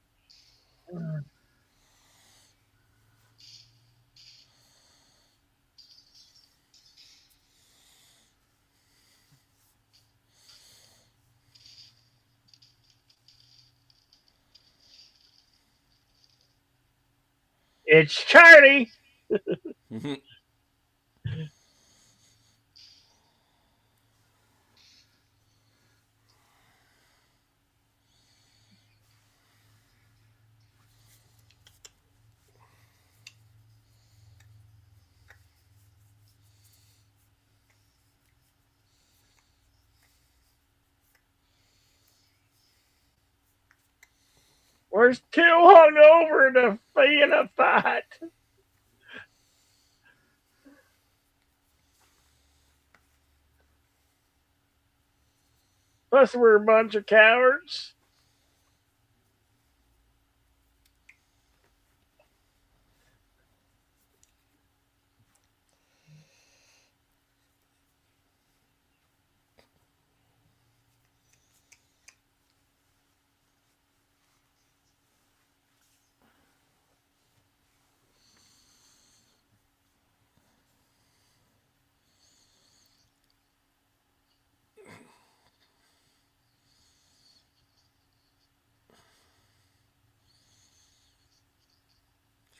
It's Charlie. We're too hungover to be in a fight. Plus, we're a bunch of cowards.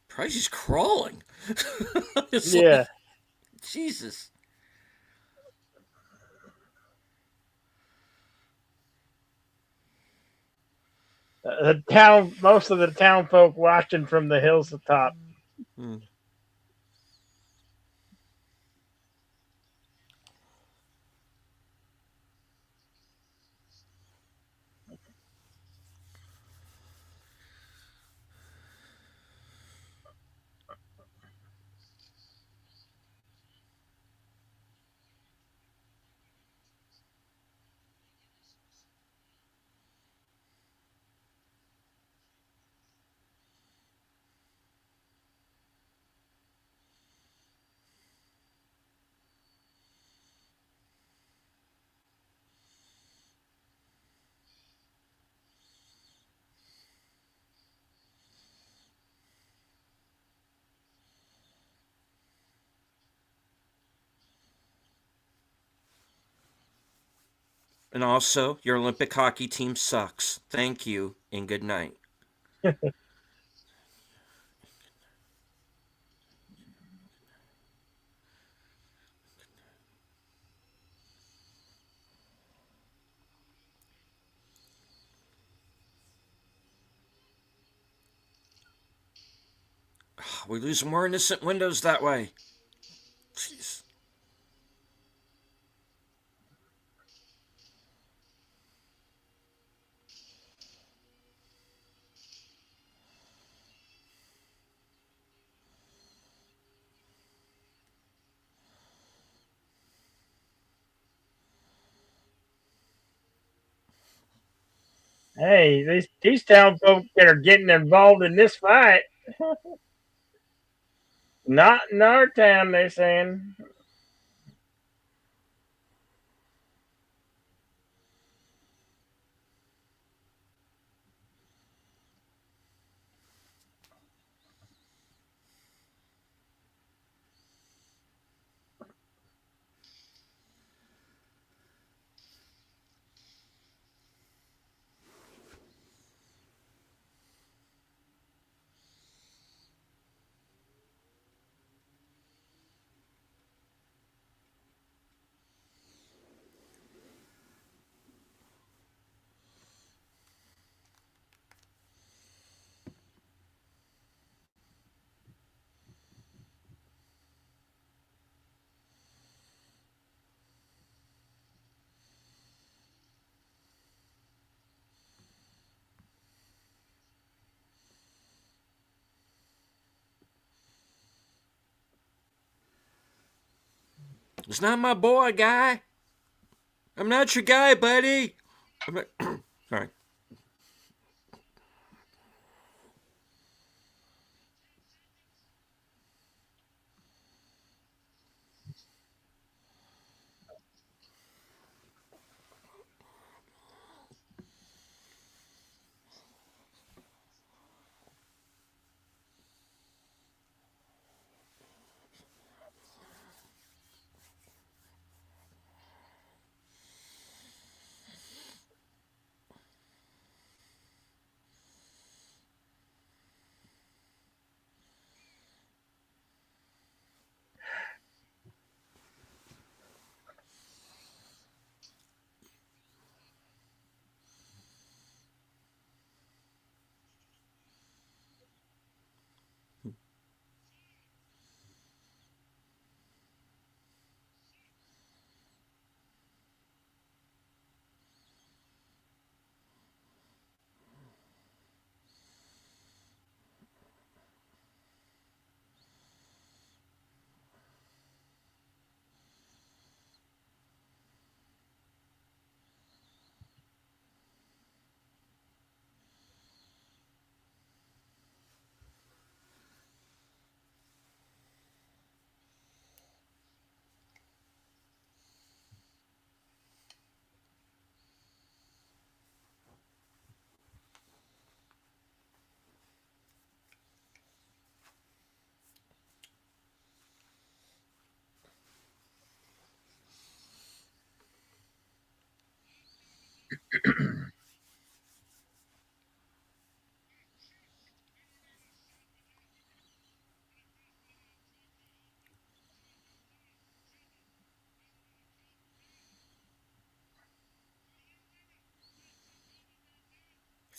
Price is crawling. It's Yeah. like, Jesus. The town, most of the town folk watching from the hills atop. Hmm. And also, your Olympic hockey team sucks. Thank you and good night. We lose more innocent windows that way. Jeez. Hey, these town folk that are getting involved in this fight, not in our town, they saying. It's not my boy, guy. I'm not your guy, buddy. I'm not... Sorry.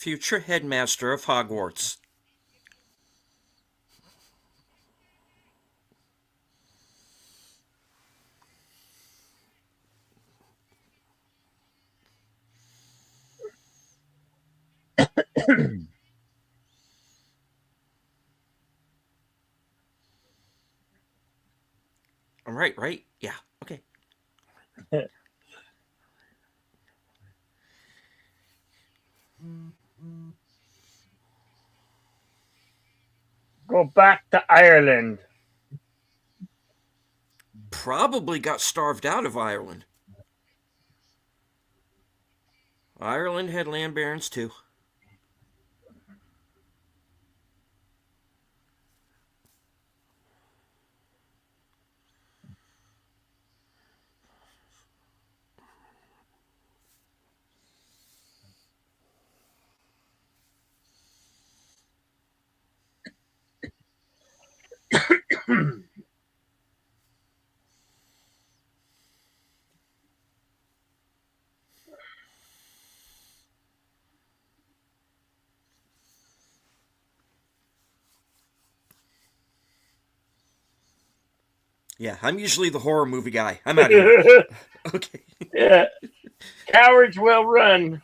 Future headmaster of Hogwarts. I'm right, right? Yeah. Okay. Go back to Ireland. Probably got starved out of Ireland. Ireland had land barons too. Yeah, I'm usually the horror movie guy. I'm out of here. Okay. Yeah, cowards will run.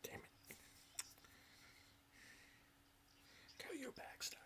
Damn it. Go your Baxter.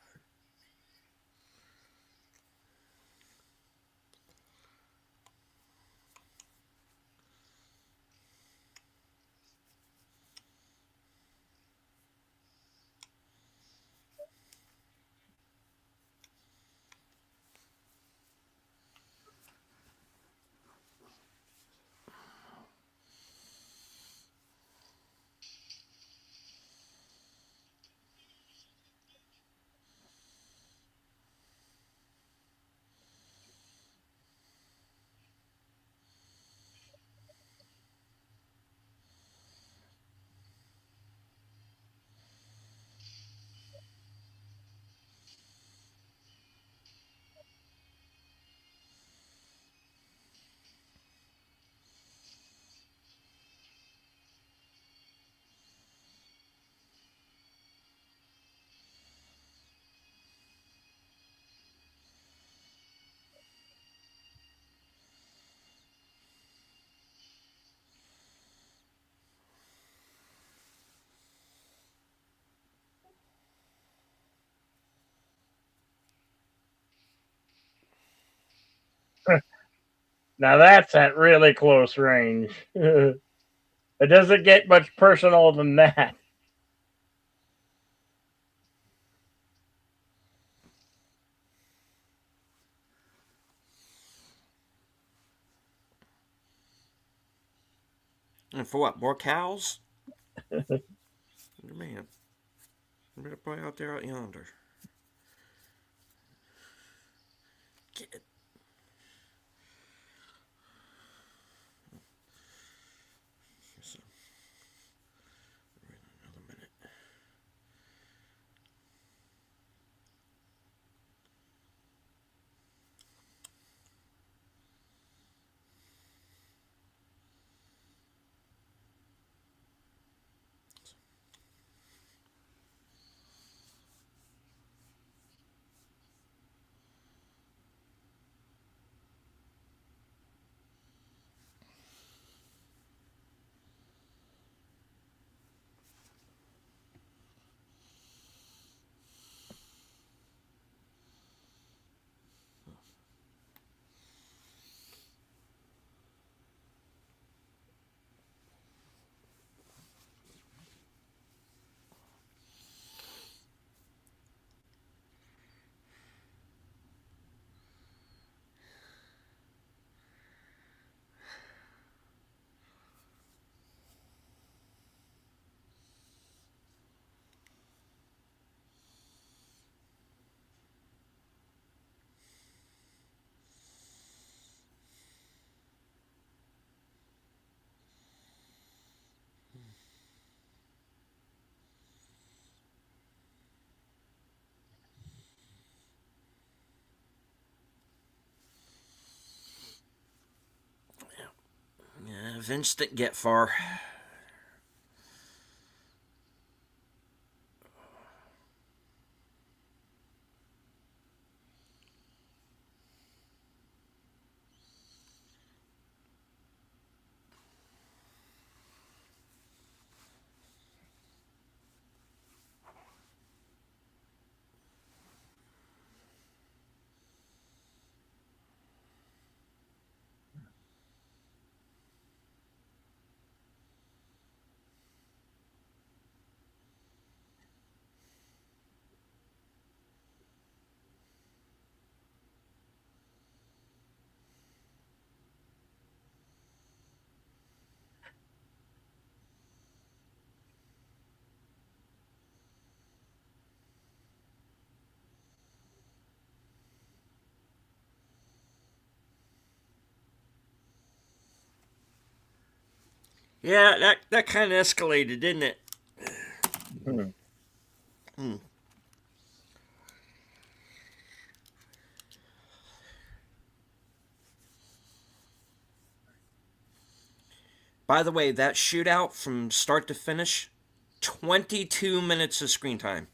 Now that's at really close range. It doesn't get much personal than that. And for what? More cows? Man, better play out there out yonder. Get it. So, another minute. Vince didn't get far. Yeah, that kind of escalated, didn't it? Hmm. Hmm. By the way, that shootout from start to finish, 22 minutes of screen time.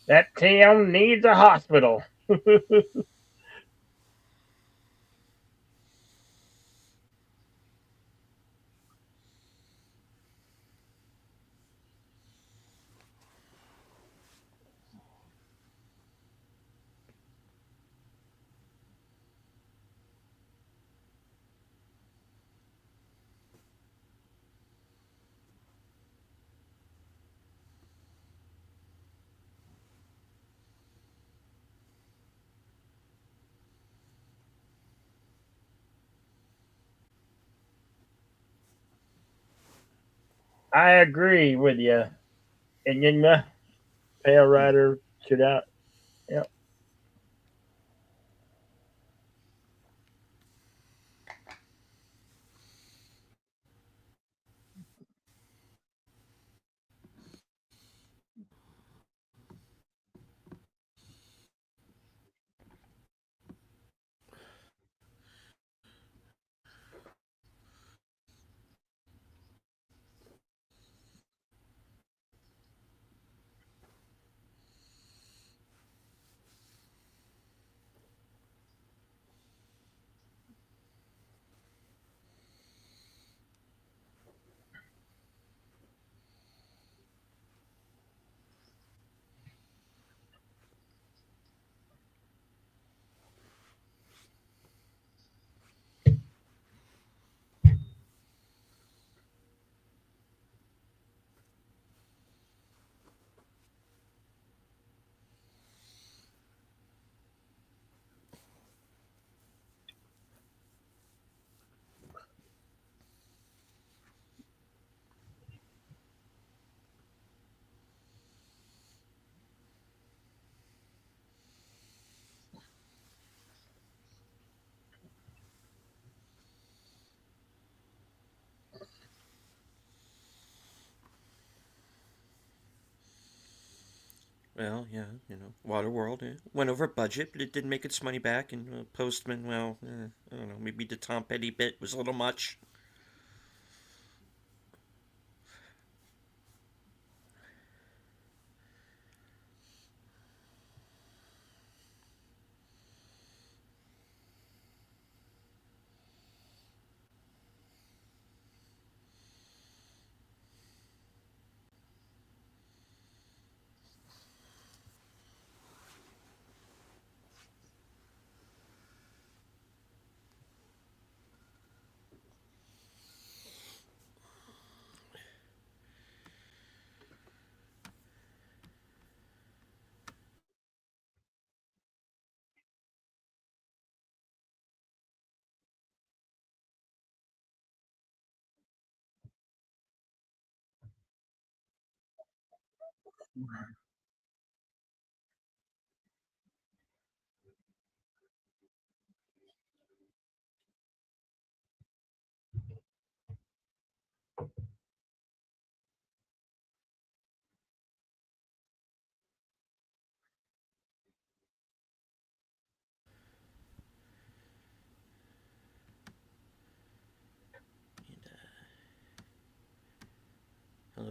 That town needs a hospital. I agree with you. And you know, Pale Rider should out. Yep. Well, yeah, Waterworld went over budget, but it did make its money back. And Postman, well, I don't know, maybe the Tom Petty bit was a little much.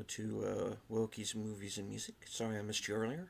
to Wilkie's Movies and Music. Sorry I missed you earlier.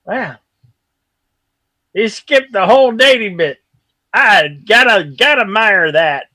Wow, he skipped the whole dating bit. I gotta admire that.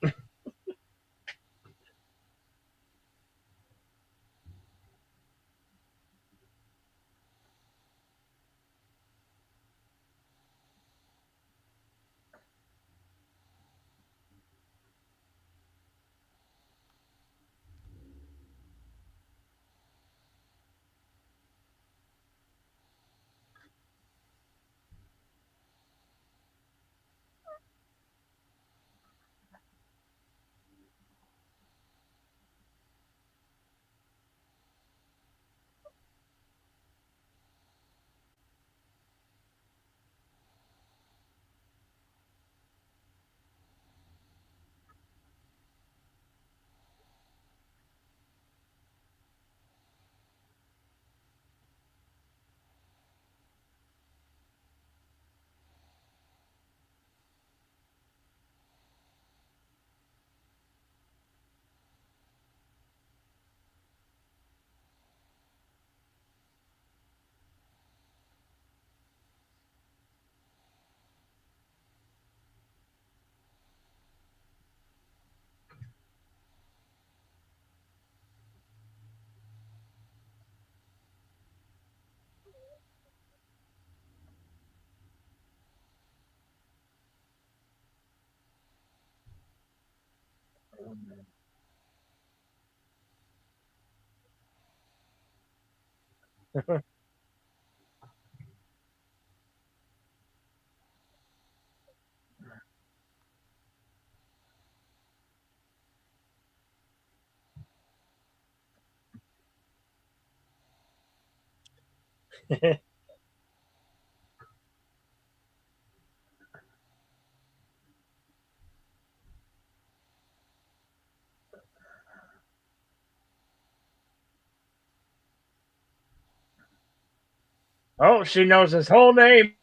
Oh, she knows his whole name.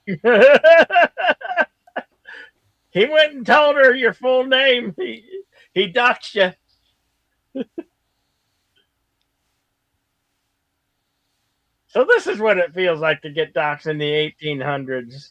He went and told her your full name. He doxed you. So this is what it feels like to get doxed in the 1800s.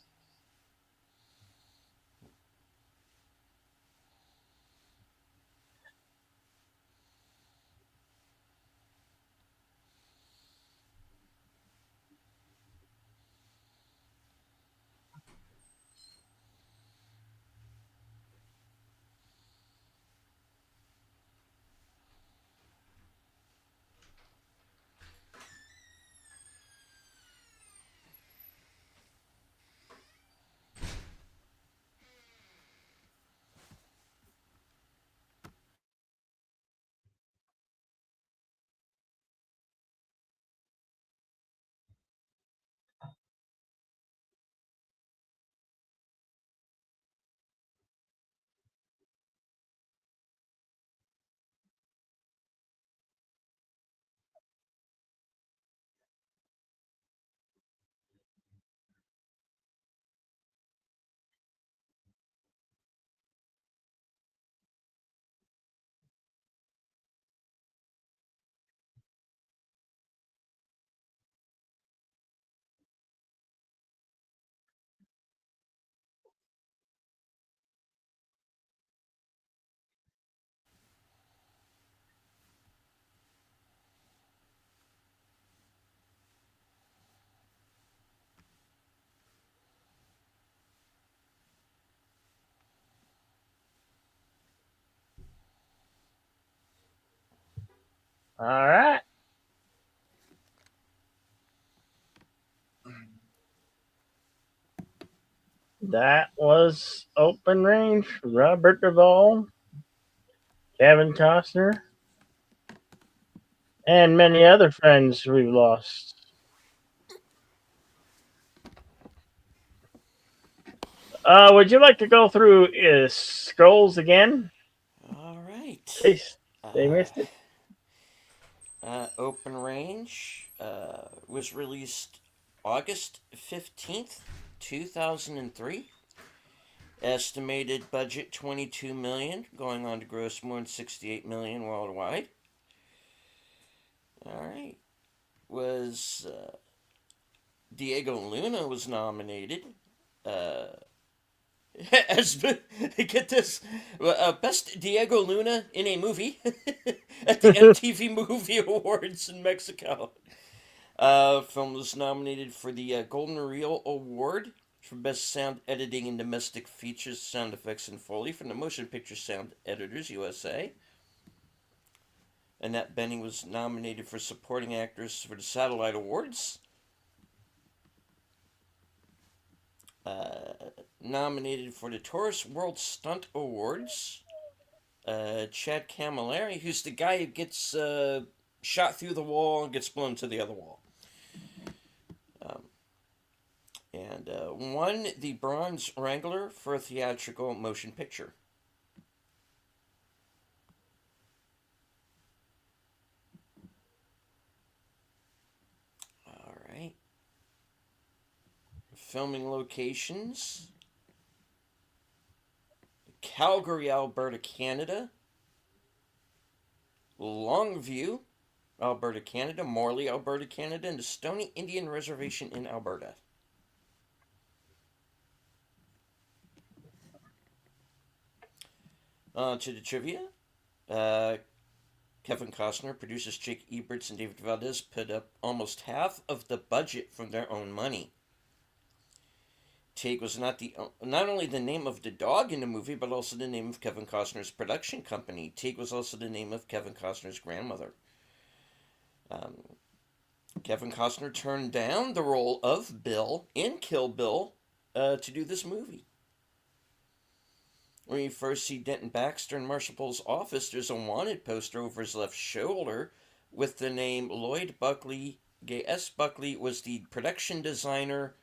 All right. That was Open Range, Robert Duvall, Kevin Costner, and many other friends we've lost. Would you like to go through scrolls again? All right. They, they Uh, missed it. Open Range was released August 15th, 2003. Estimated budget 22 million, going on to gross more than 68 million worldwide. All right. Was Diego Luna was nominated uh, as get this best Diego Luna in a movie at the MTV Movie Awards in Mexico. Film was nominated for the Golden Reel Award for Best Sound Editing in Domestic Features, Sound Effects, and Foley from the Motion Picture Sound Editors USA. Annette Bening was nominated for Supporting Actress for the Satellite Awards. Uh, Nominated for the Taurus World Stunt Awards. Chad Camilleri, who's the guy who gets shot through the wall and gets blown to the other wall. Um, and won the Bronze Wrangler for a theatrical motion picture. All right. Filming locations: Calgary, Alberta, Canada; Longview, Alberta, Canada; Morley, Alberta, Canada; and the Stoney Indian Reservation in Alberta. To the trivia. Uh, Kevin Costner, producers Jake Eberts and David Valdez put up almost half of the budget from their own money. Teague was not only the name of the dog in the movie, but also the name of Kevin Costner's production company. Teague was also the name of Kevin Costner's grandmother. Um, Kevin Costner turned down the role of Bill in Kill Bill to do this movie. When you first see Denton Baxter in Marshall Pohl's office, there's a wanted poster over his left shoulder with the name Lloyd Buckley. Gay S. Buckley was the production designer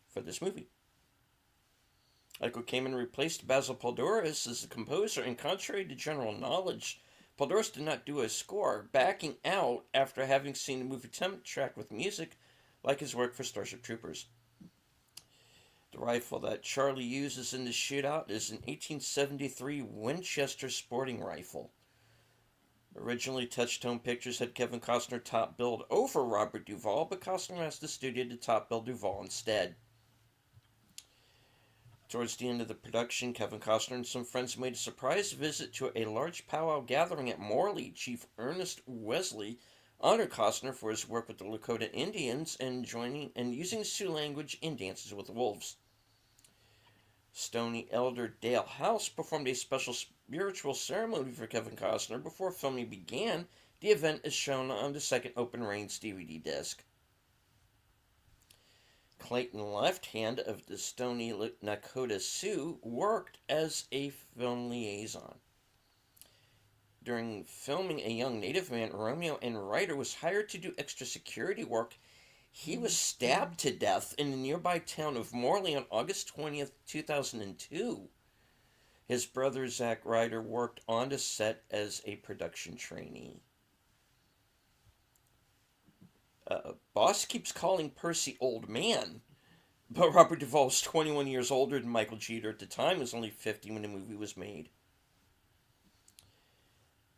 for this movie. Michael Kamen replaced Basil Poledouris as the composer, and contrary to general knowledge, Poledouris did not do a score, backing out after having seen the movie temp track with music like his work for Starship Troopers. The rifle that Charlie uses in the shootout is an 1873 Winchester sporting rifle. Originally, Touchtone Pictures had Kevin Costner top billed over Robert Duvall, but Costner asked the studio to top bill Duvall instead. Towards the end of the production, Kevin Costner and some friends made a surprise visit to a large powwow gathering at Morley. Chief Ernest Wesley honored Costner for his work with the Lakota Indians and using Sioux language in Dances with Wolves. Stony elder Dale House performed a special spiritual ceremony for Kevin Costner before filming began. The event is shown on the second Open Reigns DVD disc. Clayton Left Hand of the Stony Nakota Sioux worked as a film liaison. During filming A Young Native Man, Romeo and Ryder was hired to do extra security work. He was stabbed to death in the nearby town of Morley on August 20th, 2002. His brother Zach Ryder worked on the set as a production trainee. Boss keeps calling Percy old man, but Robert Duvall was 21 years older than Michael Jeter at the time. He was only 50 when the movie was made.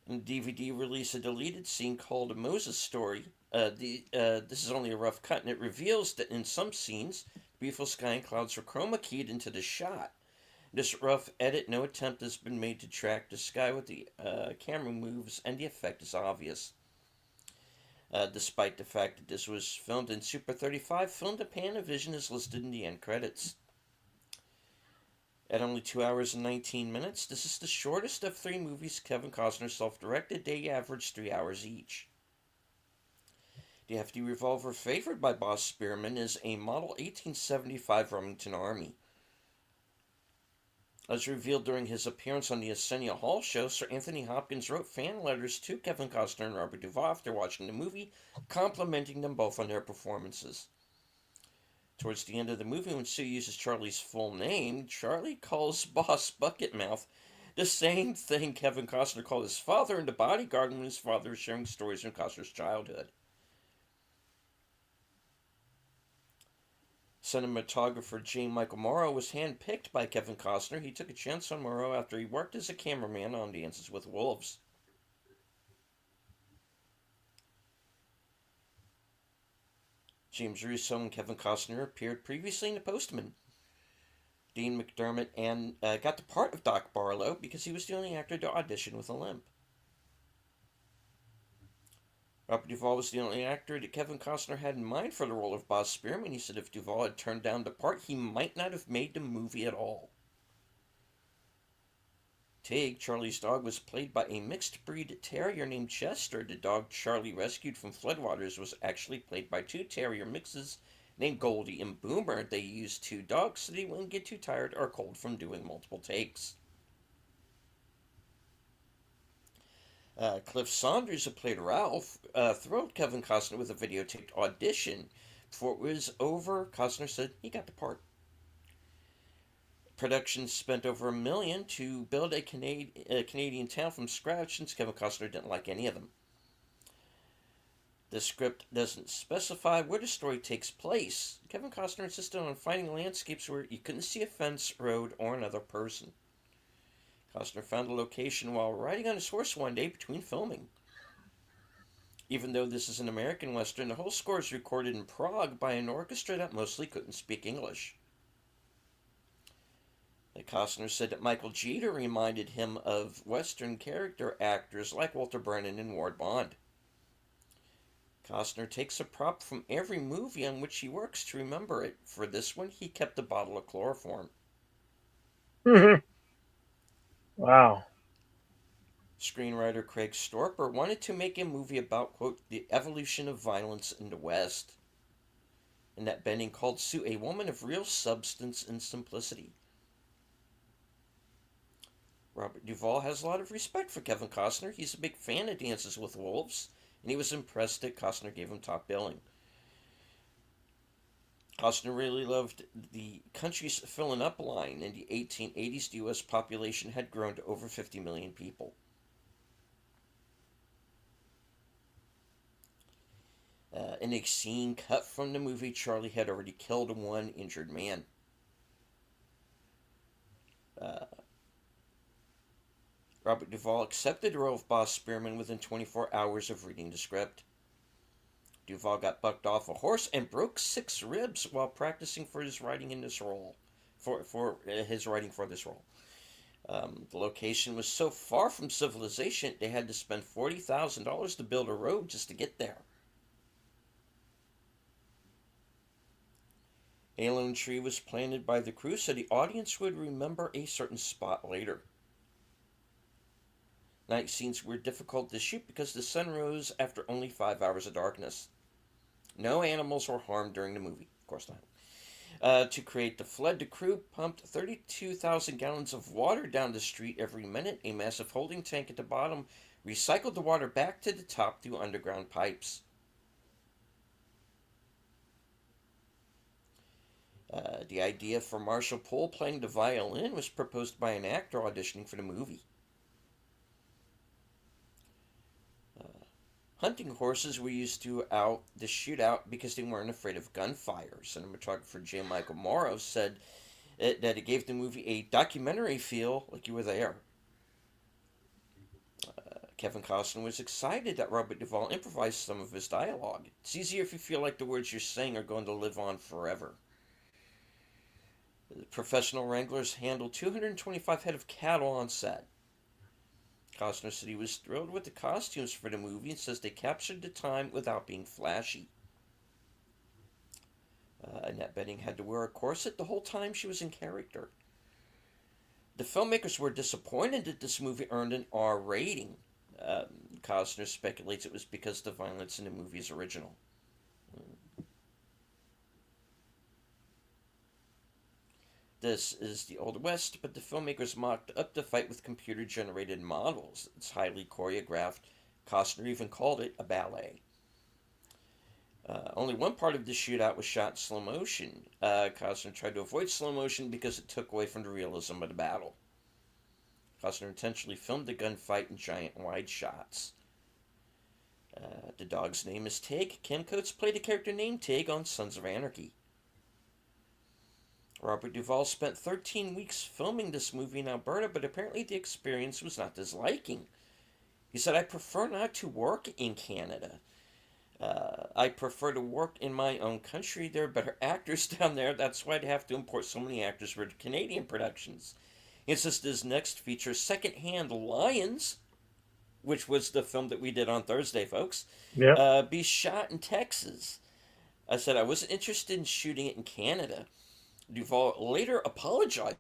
In the DVD release, a deleted scene called A Moses Story. This is only a rough cut, and it reveals that in some scenes, beautiful sky and clouds are chroma keyed into the shot. This rough edit, no attempt has been made to track the sky with the camera moves, and the effect is obvious. Despite the fact that this was filmed in Super 35, filmed at Panavision is listed in the end credits. At only 2 hours and 19 minutes, this is the shortest of 3 movies Kevin Costner self-directed. They averaged 3 hours each. The hefty revolver favored by Boss Spearman is a model 1875 Remington Army. As revealed during his appearance on the Arsenio Hall show, Sir Anthony Hopkins wrote fan letters to Kevin Costner and Robert Duvall after watching the movie, complimenting them both on their performances. Towards the end of the movie, when Sue uses Charlie's full name, Charlie calls Boss Bucketmouth, the same thing Kevin Costner called his father in The Bodyguard when his father was sharing stories from Costner's childhood. Cinematographer J. Michael Morrow was handpicked by Kevin Costner. He took a chance on Morrow after he worked as a cameraman on Dances with Wolves. James Russo and Kevin Costner appeared previously in The Postman. Dean McDermott got the part of Doc Barlow because he was the only actor to audition with a limp. Robert Duvall was the only actor that Kevin Costner had in mind for the role of Boss Spearman. He said if Duvall had turned down the part, he might not have made the movie at all. Tig, Charlie's dog, was played by a mixed-breed terrier named Chester. The dog Charlie rescued from floodwaters was actually played by 2 terrier mixes named Goldie and Boomer. They used 2 dogs so they wouldn't get too tired or cold from doing multiple takes. Cliff Saunders, who played Ralph, thrilled Kevin Costner with a videotaped audition. Before it was over, Costner said he got the part. Production spent over $1 million to build a Canadian town from scratch, since Kevin Costner didn't like any of them. The script doesn't specify where the story takes place. Kevin Costner insisted on finding landscapes where you couldn't see a fence, road, or another person. Costner found a location while riding on his horse one day between filming. Even though this is an American Western, the whole score is recorded in Prague by an orchestra that mostly couldn't speak English. Costner said that Michael Jeter reminded him of Western character actors like Walter Brennan and Ward Bond. Costner takes a prop from every movie on which he works to remember it. For this one, he kept a bottle of chloroform. Wow. Screenwriter Craig Storper wanted to make a movie about, quote, the evolution of violence in the West. Annette Bening called Sue a woman of real substance and simplicity. Robert Duvall has a lot of respect for Kevin Costner. He's a big fan of Dances with Wolves, and he was impressed that Costner gave him top billing. Costner really loved the country's filling up line. In the 1880s, the U.S. population had grown to over 50 million people. In a scene cut from the movie, Charlie had already killed one injured man. Robert Duvall accepted the role of Boss Spearman within 24 hours of reading the script. Duvall got bucked off a horse and broke 6 ribs while practicing for his writing in this role. His writing for this role. The location was so far from civilization, they had to spend $40,000 to build a road just to get there. A lone tree was planted by the crew so the audience would remember a certain spot later. Night scenes were difficult to shoot because the sun rose after only 5 hours of darkness. No animals were harmed during the movie. Of course not. To create the flood, the crew pumped 32,000 gallons of water down the street every minute. A massive holding tank at the bottom recycled the water back to the top through underground pipes. The idea for Marshall Poole playing the violin was proposed by an actor auditioning for the movie. Hunting horses were used throughout the shootout because they weren't afraid of gunfire. Cinematographer J. Michael Morrow said that it gave the movie a documentary feel, like you were there. Kevin Costner was excited that Robert Duvall improvised some of his dialogue. It's easier if you feel like the words you're saying are going to live on forever. The professional wranglers handled 225 head of cattle on set. Costner said he was thrilled with the costumes for the movie and says they captured the time without being flashy. Annette Bening had to wear a corset the whole time she was in character. The filmmakers were disappointed that this movie earned an R rating. Costner speculates it was because the violence in the movie is original. This is the Old West, but the filmmakers mocked up the fight with computer-generated models. It's highly choreographed. Costner even called it a ballet. Only one part of the shootout was shot in slow motion. Costner tried to avoid slow motion because it took away from the realism of the battle. Costner intentionally filmed the gunfight in giant wide shots. The dog's name is Tig. Kim Coates played a character named Tig on Sons of Anarchy. Robert Duvall spent 13 weeks filming this movie in Alberta, but apparently the experience was not his liking. He said, I prefer not to work in Canada. I prefer to work in my own country. There are better actors down there. That's why I'd have to import so many actors for Canadian productions. He says his next feature, Secondhand Lions, which was the film that we did on Thursday, folks, be shot in Texas. I said I wasn't interested in shooting it in Canada. Duvall later apologized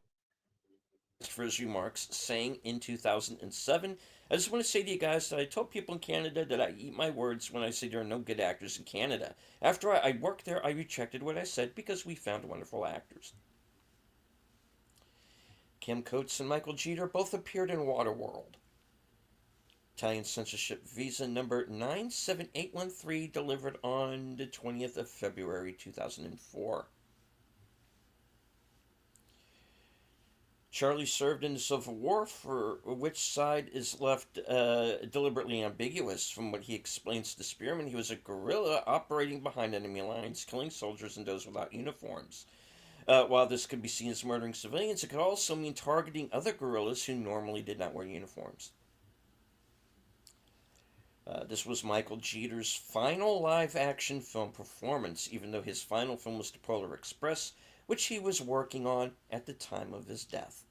for his remarks, saying in 2007, I just want to say to you guys that I told people in Canada that I eat my words when I say there are no good actors in Canada. After I worked there, I retracted what I said because we found wonderful actors. Kim Coates and Michael Jeter both appeared in Waterworld. Italian censorship visa number 97813 delivered on the 20th of February 2004. Charlie served in the Civil War, for which side is left deliberately ambiguous. From what he explains to Spearman, he was a guerrilla operating behind enemy lines, killing soldiers and those without uniforms. While this could be seen as murdering civilians, it could also mean targeting other guerrillas who normally did not wear uniforms. This was Michael Jeter's final live-action film performance, even though his final film was The Polar Express, which he was working on at the time of his death.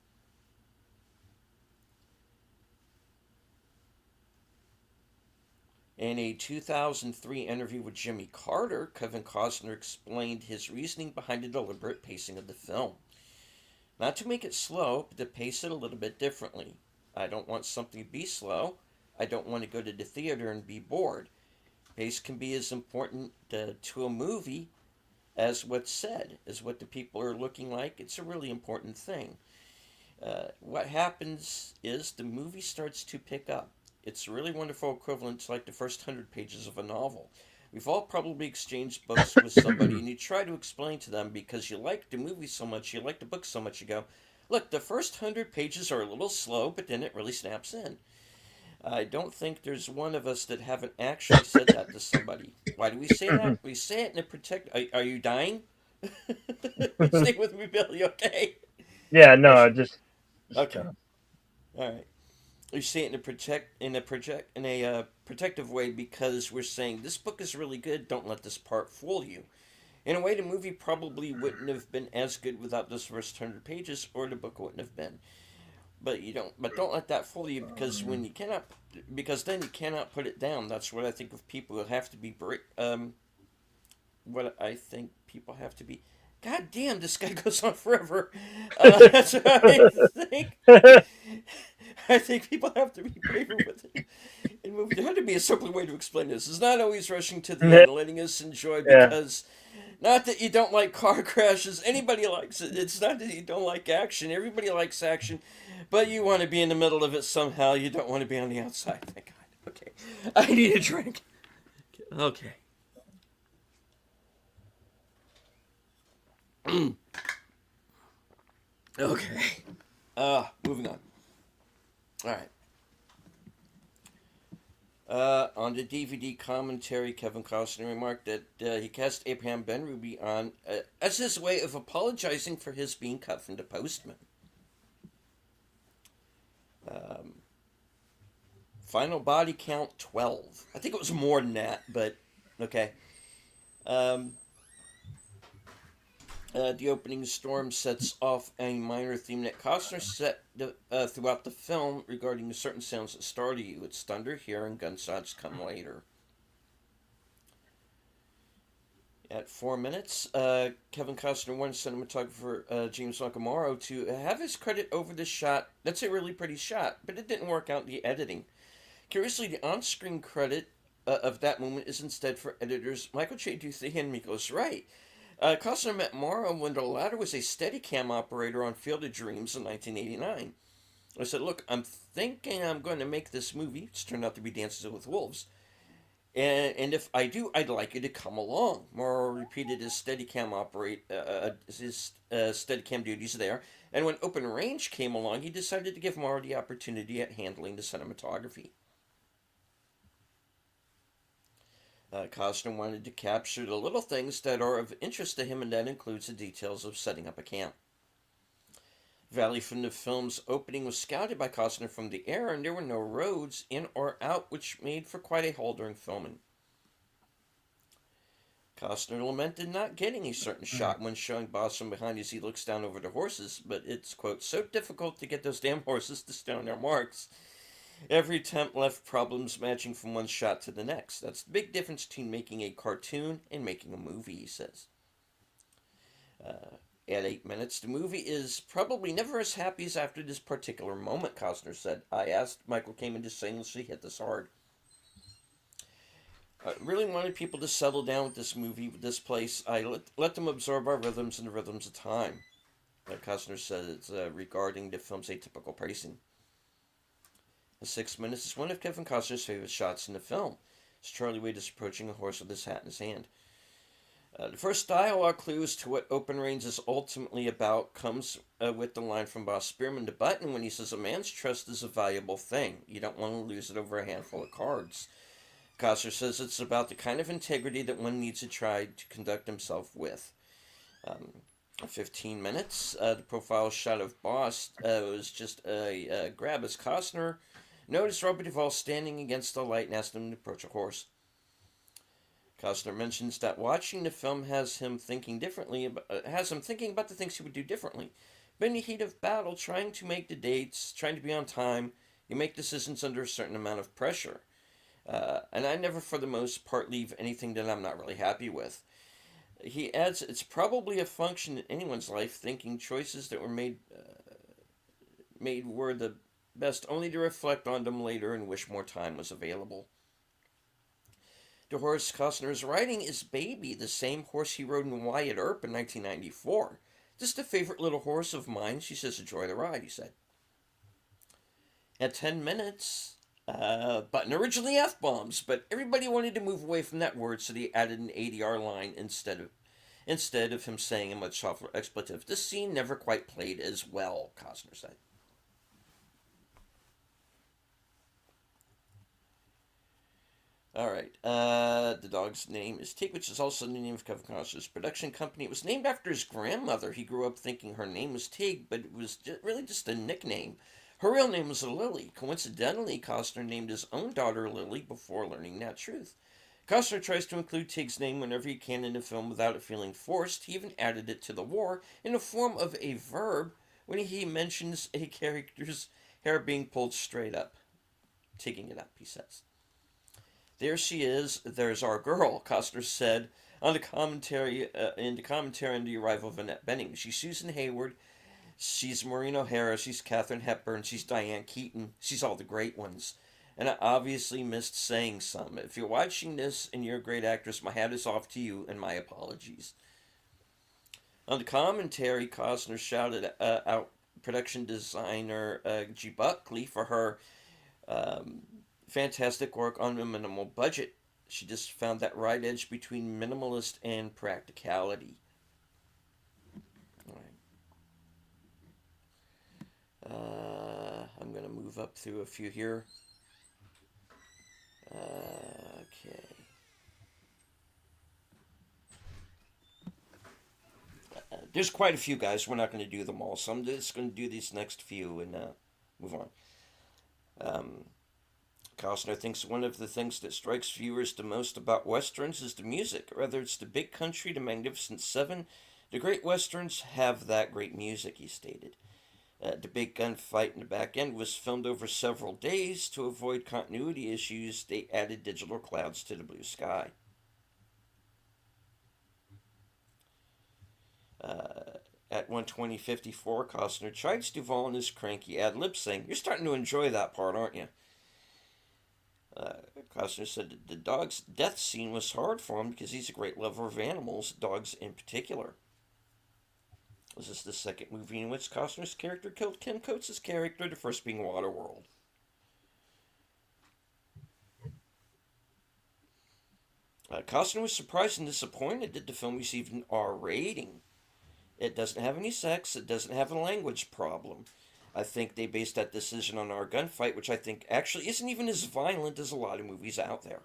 In a 2003 interview with Jimmy Carter, Kevin Costner explained his reasoning behind the deliberate pacing of the film. Not to make it slow, but to pace it a little bit differently. I don't want something to be slow. I don't want to go to the theater and be bored. Pace can be as important to a movie as what's said, as what the people are looking like. It's a really important thing. What happens is the movie starts to pick up. It's a really wonderful equivalent to like the first 100 pages of a novel. We've all probably exchanged books with somebody, and you try to explain to them because you like the movie so much, you like the book so much, you go, look, the first 100 pages are a little slow, but then it really snaps in. I don't think there's one of us that haven't actually said that to somebody. Why do we say that? We say it in a protect. Are you dying? Stay with me, Bill. You okay? Yeah, no, just Okay. All right. We say it in a protective way because we're saying this book is really good. Don't let this part fool you. In a way, the movie probably wouldn't have been as good without those first 100 pages, or the book wouldn't have been. But you don't. But don't let that fool you because when you cannot, because then you cannot put it down. That's what I think of people who have to be. What I think people have to be. God damn, this guy goes on forever. That's what I think. I think people have to be braver with it. In movie, there had to be a simpler way to explain this. It's not always rushing to the end, letting us enjoy yeah. because not that you don't like car crashes. Anybody likes it. It's not that you don't like action. Everybody likes action, but you want to be in the middle of it somehow. You don't want to be on the outside. Thank God. Okay, I need a drink. Okay. Okay. Moving on. All right. On the DVD commentary, Kevin Costner remarked that he cast Abraham Benrubi on as his way of apologizing for his being cut from The Postman. Final body count 12. I think it was more than that, but okay. Um, the opening storm sets off a minor theme that Costner set throughout the film regarding certain sounds that startle you. It's thunder here and gunshots come later. At 4 minutes, Kevin Costner wanted cinematographer James Mancamaro to have his credit over this shot. That's a really pretty shot, but it didn't work out in the editing. Curiously, the on-screen credit of that moment is instead for editors Michael J. Duthie and Miklos Wright. Costner met Morrow when the latter was a Steadicam operator on Field of Dreams in 1989. I said, look, I'm thinking I'm going to make this movie. It's turned out to be Dances with Wolves. And if I do, I'd like you to come along. Morrow repeated his Steadicam Steadicam duties there. And when Open Range came along, he decided to give Morrow the opportunity at handling the cinematography. Costner wanted to capture the little things that are of interest to him, and that includes the details of setting up a camp. Valley from the film's opening was scouted by Costner from the air, and there were no roads in or out, which made for quite a haul during filming. Costner lamented not getting a certain shot when showing Boss from behind as he looks down over the horses, but it's, quote, so difficult to get those damn horses to stay on their marks. Every attempt left problems matching from one shot to the next. That's the big difference between making a cartoon and making a movie, he says. At 8 minutes, the movie is probably never as happy as after this particular moment, Costner said. I asked Michael Kamen to shamelessly hit this hard. I really wanted people to settle down with this movie, with this place. I let them absorb our rhythms and the rhythms of time. Costner said it's regarding the film's atypical pacing. The 6 minutes is one of Kevin Costner's favorite shots in the film. It's Charlie Wade is approaching a horse with his hat in his hand. The first dialogue clue as to what Open Range is ultimately about comes with the line from Boss Spearman to Button when he says, a man's trust is a valuable thing. You don't want to lose it over a handful of cards. Costner says it's about the kind of integrity that one needs to try to conduct himself with. 15 minutes. The profile shot of Boss was just a grab as Costner noticed Robert Duvall standing against the light and asked him to approach a horse. Costner mentions that watching the film has him thinking about the things he would do differently. But in the heat of battle, trying to make the dates, trying to be on time, you make decisions under a certain amount of pressure. And I never, for the most part, leave anything that I'm not really happy with. He adds, it's probably a function in anyone's life thinking choices that were made were the best only to reflect on them later and wish more time was available. DeHorace Costner is riding his baby, the same horse he rode in Wyatt Earp in 1994. Just a favorite little horse of mine. She says, enjoy the ride, he said. At 10 minutes, Button originally F bombs, but everybody wanted to move away from that word, so they added an ADR line instead of him saying a much softer expletive. This scene never quite played as well, Costner said. All right. The dog's name is Tig, which is also the name of Kevin Costner's production company. It was named after his grandmother. He grew up thinking her name was Tig, but it was really just a nickname. Her real name was Lily. Coincidentally, Costner named his own daughter Lily before learning that truth. Costner tries to include Tig's name whenever he can in a film without it feeling forced. He even added it to the war in the form of a verb when he mentions a character's hair being pulled straight up. Tigging it up, he says. There she is. There's our girl, Costner said on the commentary on the arrival of Annette Bening. She's Susan Hayward. She's Maureen O'Hara. She's Katharine Hepburn. She's Diane Keaton. She's all the great ones. And I obviously missed saying some. If you're watching this and you're a great actress, my hat is off to you and my apologies. On the commentary, Costner shouted out production designer G. Buckley for her fantastic work on a minimal budget. She just found that right edge between minimalist and practicality. All right. I'm going to move up through a few here. Okay. There's quite a few, guys. We're not going to do them all, so I'm just going to do these next few and move on. Costner thinks one of the things that strikes viewers the most about westerns is the music. Whether it's the Big Country, the Magnificent Seven, the great westerns have that great music, he stated. The big gunfight in the back end was filmed over several days. To avoid continuity issues, they added digital clouds to the blue sky. At 1:20:54, Costner chides Duvall in his cranky ad lib, saying, "You're starting to enjoy that part, aren't you?" Costner said that the dog's death scene was hard for him because he's a great lover of animals, dogs in particular. This is the second movie in which Costner's character killed Ken Coates' character, the first being Waterworld. Costner was surprised and disappointed that the film received an R rating. It doesn't have any sex, it doesn't have a language problem. I think they based that decision on our gunfight, which I think actually isn't even as violent as a lot of movies out there.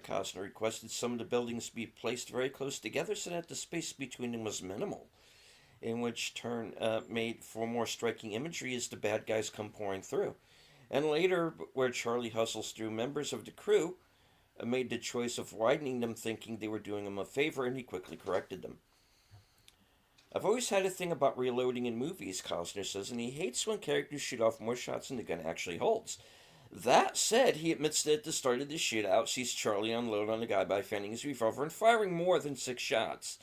Costner requested some of the buildings be placed very close together so that the space between them was minimal, in which turn made for more striking imagery as the bad guys come pouring through. And later, where Charlie hustles through, members of the crew made the choice of widening them, thinking they were doing him a favor, and he quickly corrected them. I've always had a thing about reloading in movies, Costner says, and he hates when characters shoot off more shots than the gun actually holds. That said, he admits that at the start of the shootout, sees Charlie unload on the guy by fanning his revolver and firing more than 6 shots.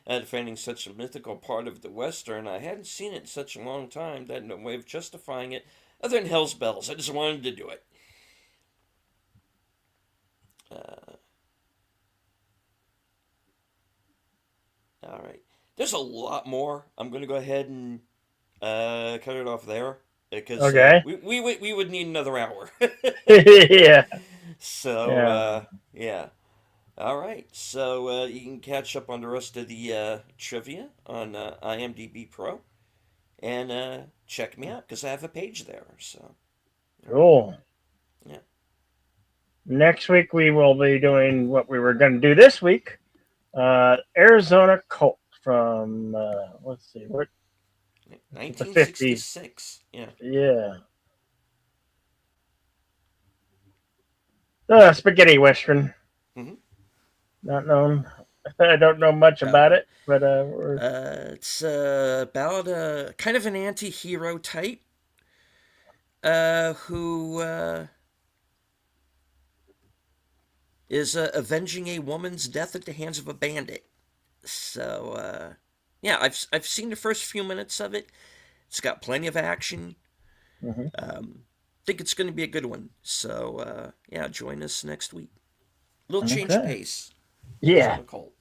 Defending such a mythical part of the Western, I hadn't seen it in such a long time that I had no way of justifying it other than Hell's Bells. I just wanted to do it. All right. There's a lot more. I'm going to go ahead and cut it off there because Okay. we would need another hour. Yeah. So, Yeah. yeah. All right. So you can catch up on the rest of the trivia on IMDb Pro and check me out because I have a page there. So, Cool. yeah. Next week we will be doing what we were going to do this week. Arizona Cult from let's see, what the 50s. 1966. Yeah. Yeah. Spaghetti Western. Mm-hmm. Not known. I don't know much about it, but it's about kind of an anti-hero type. who is avenging a woman's death at the hands of a bandit. So, yeah, I've seen the first few minutes of it. It's got plenty of action. Hmm. Think it's going to be a good one. So, yeah, join us next week. Little change of Okay. pace. Yeah. Some occult.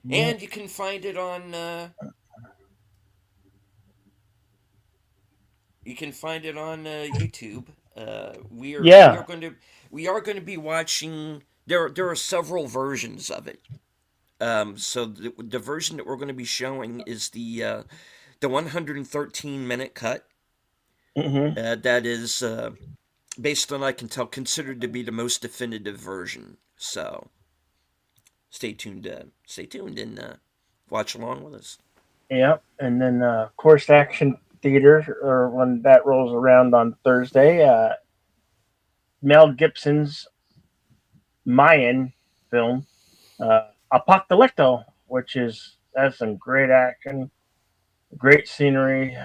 Yeah. And you can find it on. You can find it on YouTube. We are Yeah. going to be watching. There are several versions of it. So the version that we're going to be showing is the 113-minute cut. Hmm. That is based on I can tell considered to be the most definitive version. So stay tuned, and watch along with us. Yep. And then, of course, Action Theater, or when that rolls around on Thursday, Mel Gibson's Mayan film, Apocalypto, which has some great action, great scenery,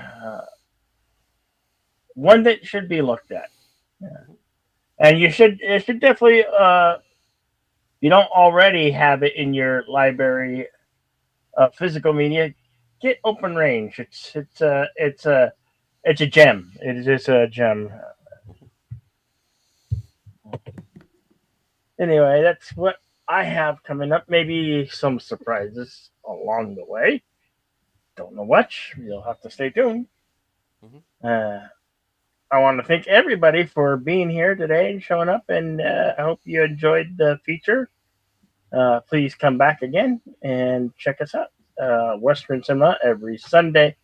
one that should be looked at. Yeah. And it should definitely, if you don't already have it in your library, physical media, get Open Range. It's a gem. It is just a gem. Anyway, that's what I have coming up. Maybe some surprises along the way. Don't know which. You'll have to stay tuned. Mm-hmm. Uh, I want to thank everybody for being here today and showing up, and I hope you enjoyed the feature. Please come back again and check us out. Western Cinema every Sunday,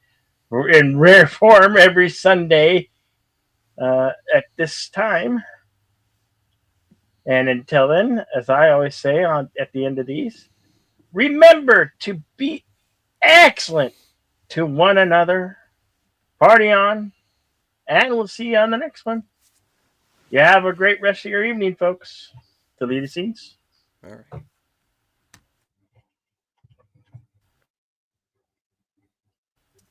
in rare form every Sunday at this time. And until then, as I always say at the end of these, remember to be excellent to one another. Party on, and we'll see you on the next one. You have a great rest of your evening, folks. To lead the scenes. All right.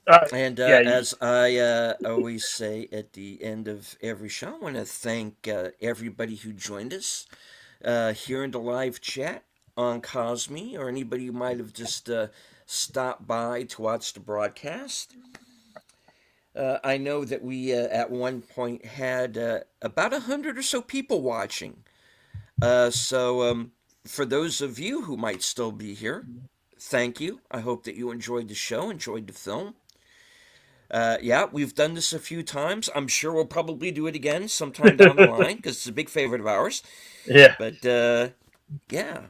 Uh, And yeah, as I always say at the end of every show, I want to thank everybody who joined us here in the live chat on Cosme, or anybody who might have just stopped by to watch the broadcast. I know that we at one point had about 100 or so people watching. So for those of you who might still be here, thank you. I hope that you enjoyed the show, enjoyed the film. Yeah, we've done this a few times. I'm sure we'll probably do it again sometime down the line because it's a big favorite of ours. yeah. But yeah,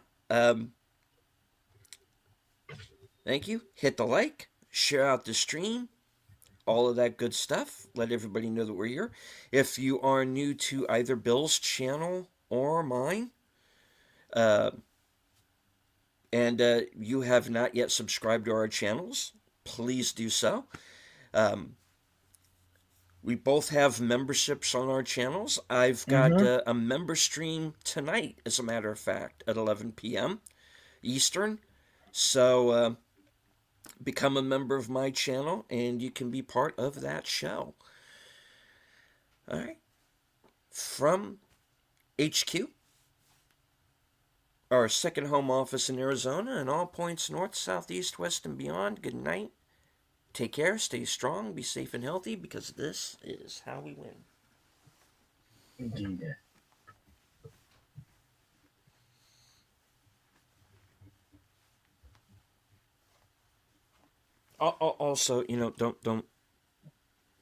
thank you. Hit the like, share out the stream, all of that good stuff. Let everybody know that we're here. If you are new to either Bill's channel or mine, uh, and you have not yet subscribed to our channels, please do so. Um, we both have memberships on our channels. I've got Mm-hmm. a member stream tonight, as a matter of fact, at 11 p.m. Eastern. So become a member of my channel and you can be part of that show. All right. From HQ, our second home office in Arizona, and all points north, south, east, west, and beyond, good night. Take care, stay strong, be safe and healthy, because this is how we win. Indeed. Also, don't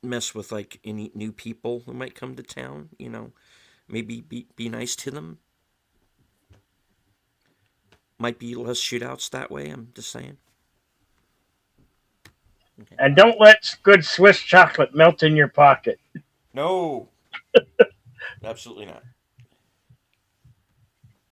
mess with like any new people who might come to town. Maybe be nice to them. Might be less shootouts that way. I'm just saying. Okay. And don't let good Swiss chocolate melt in your pocket. No, absolutely not.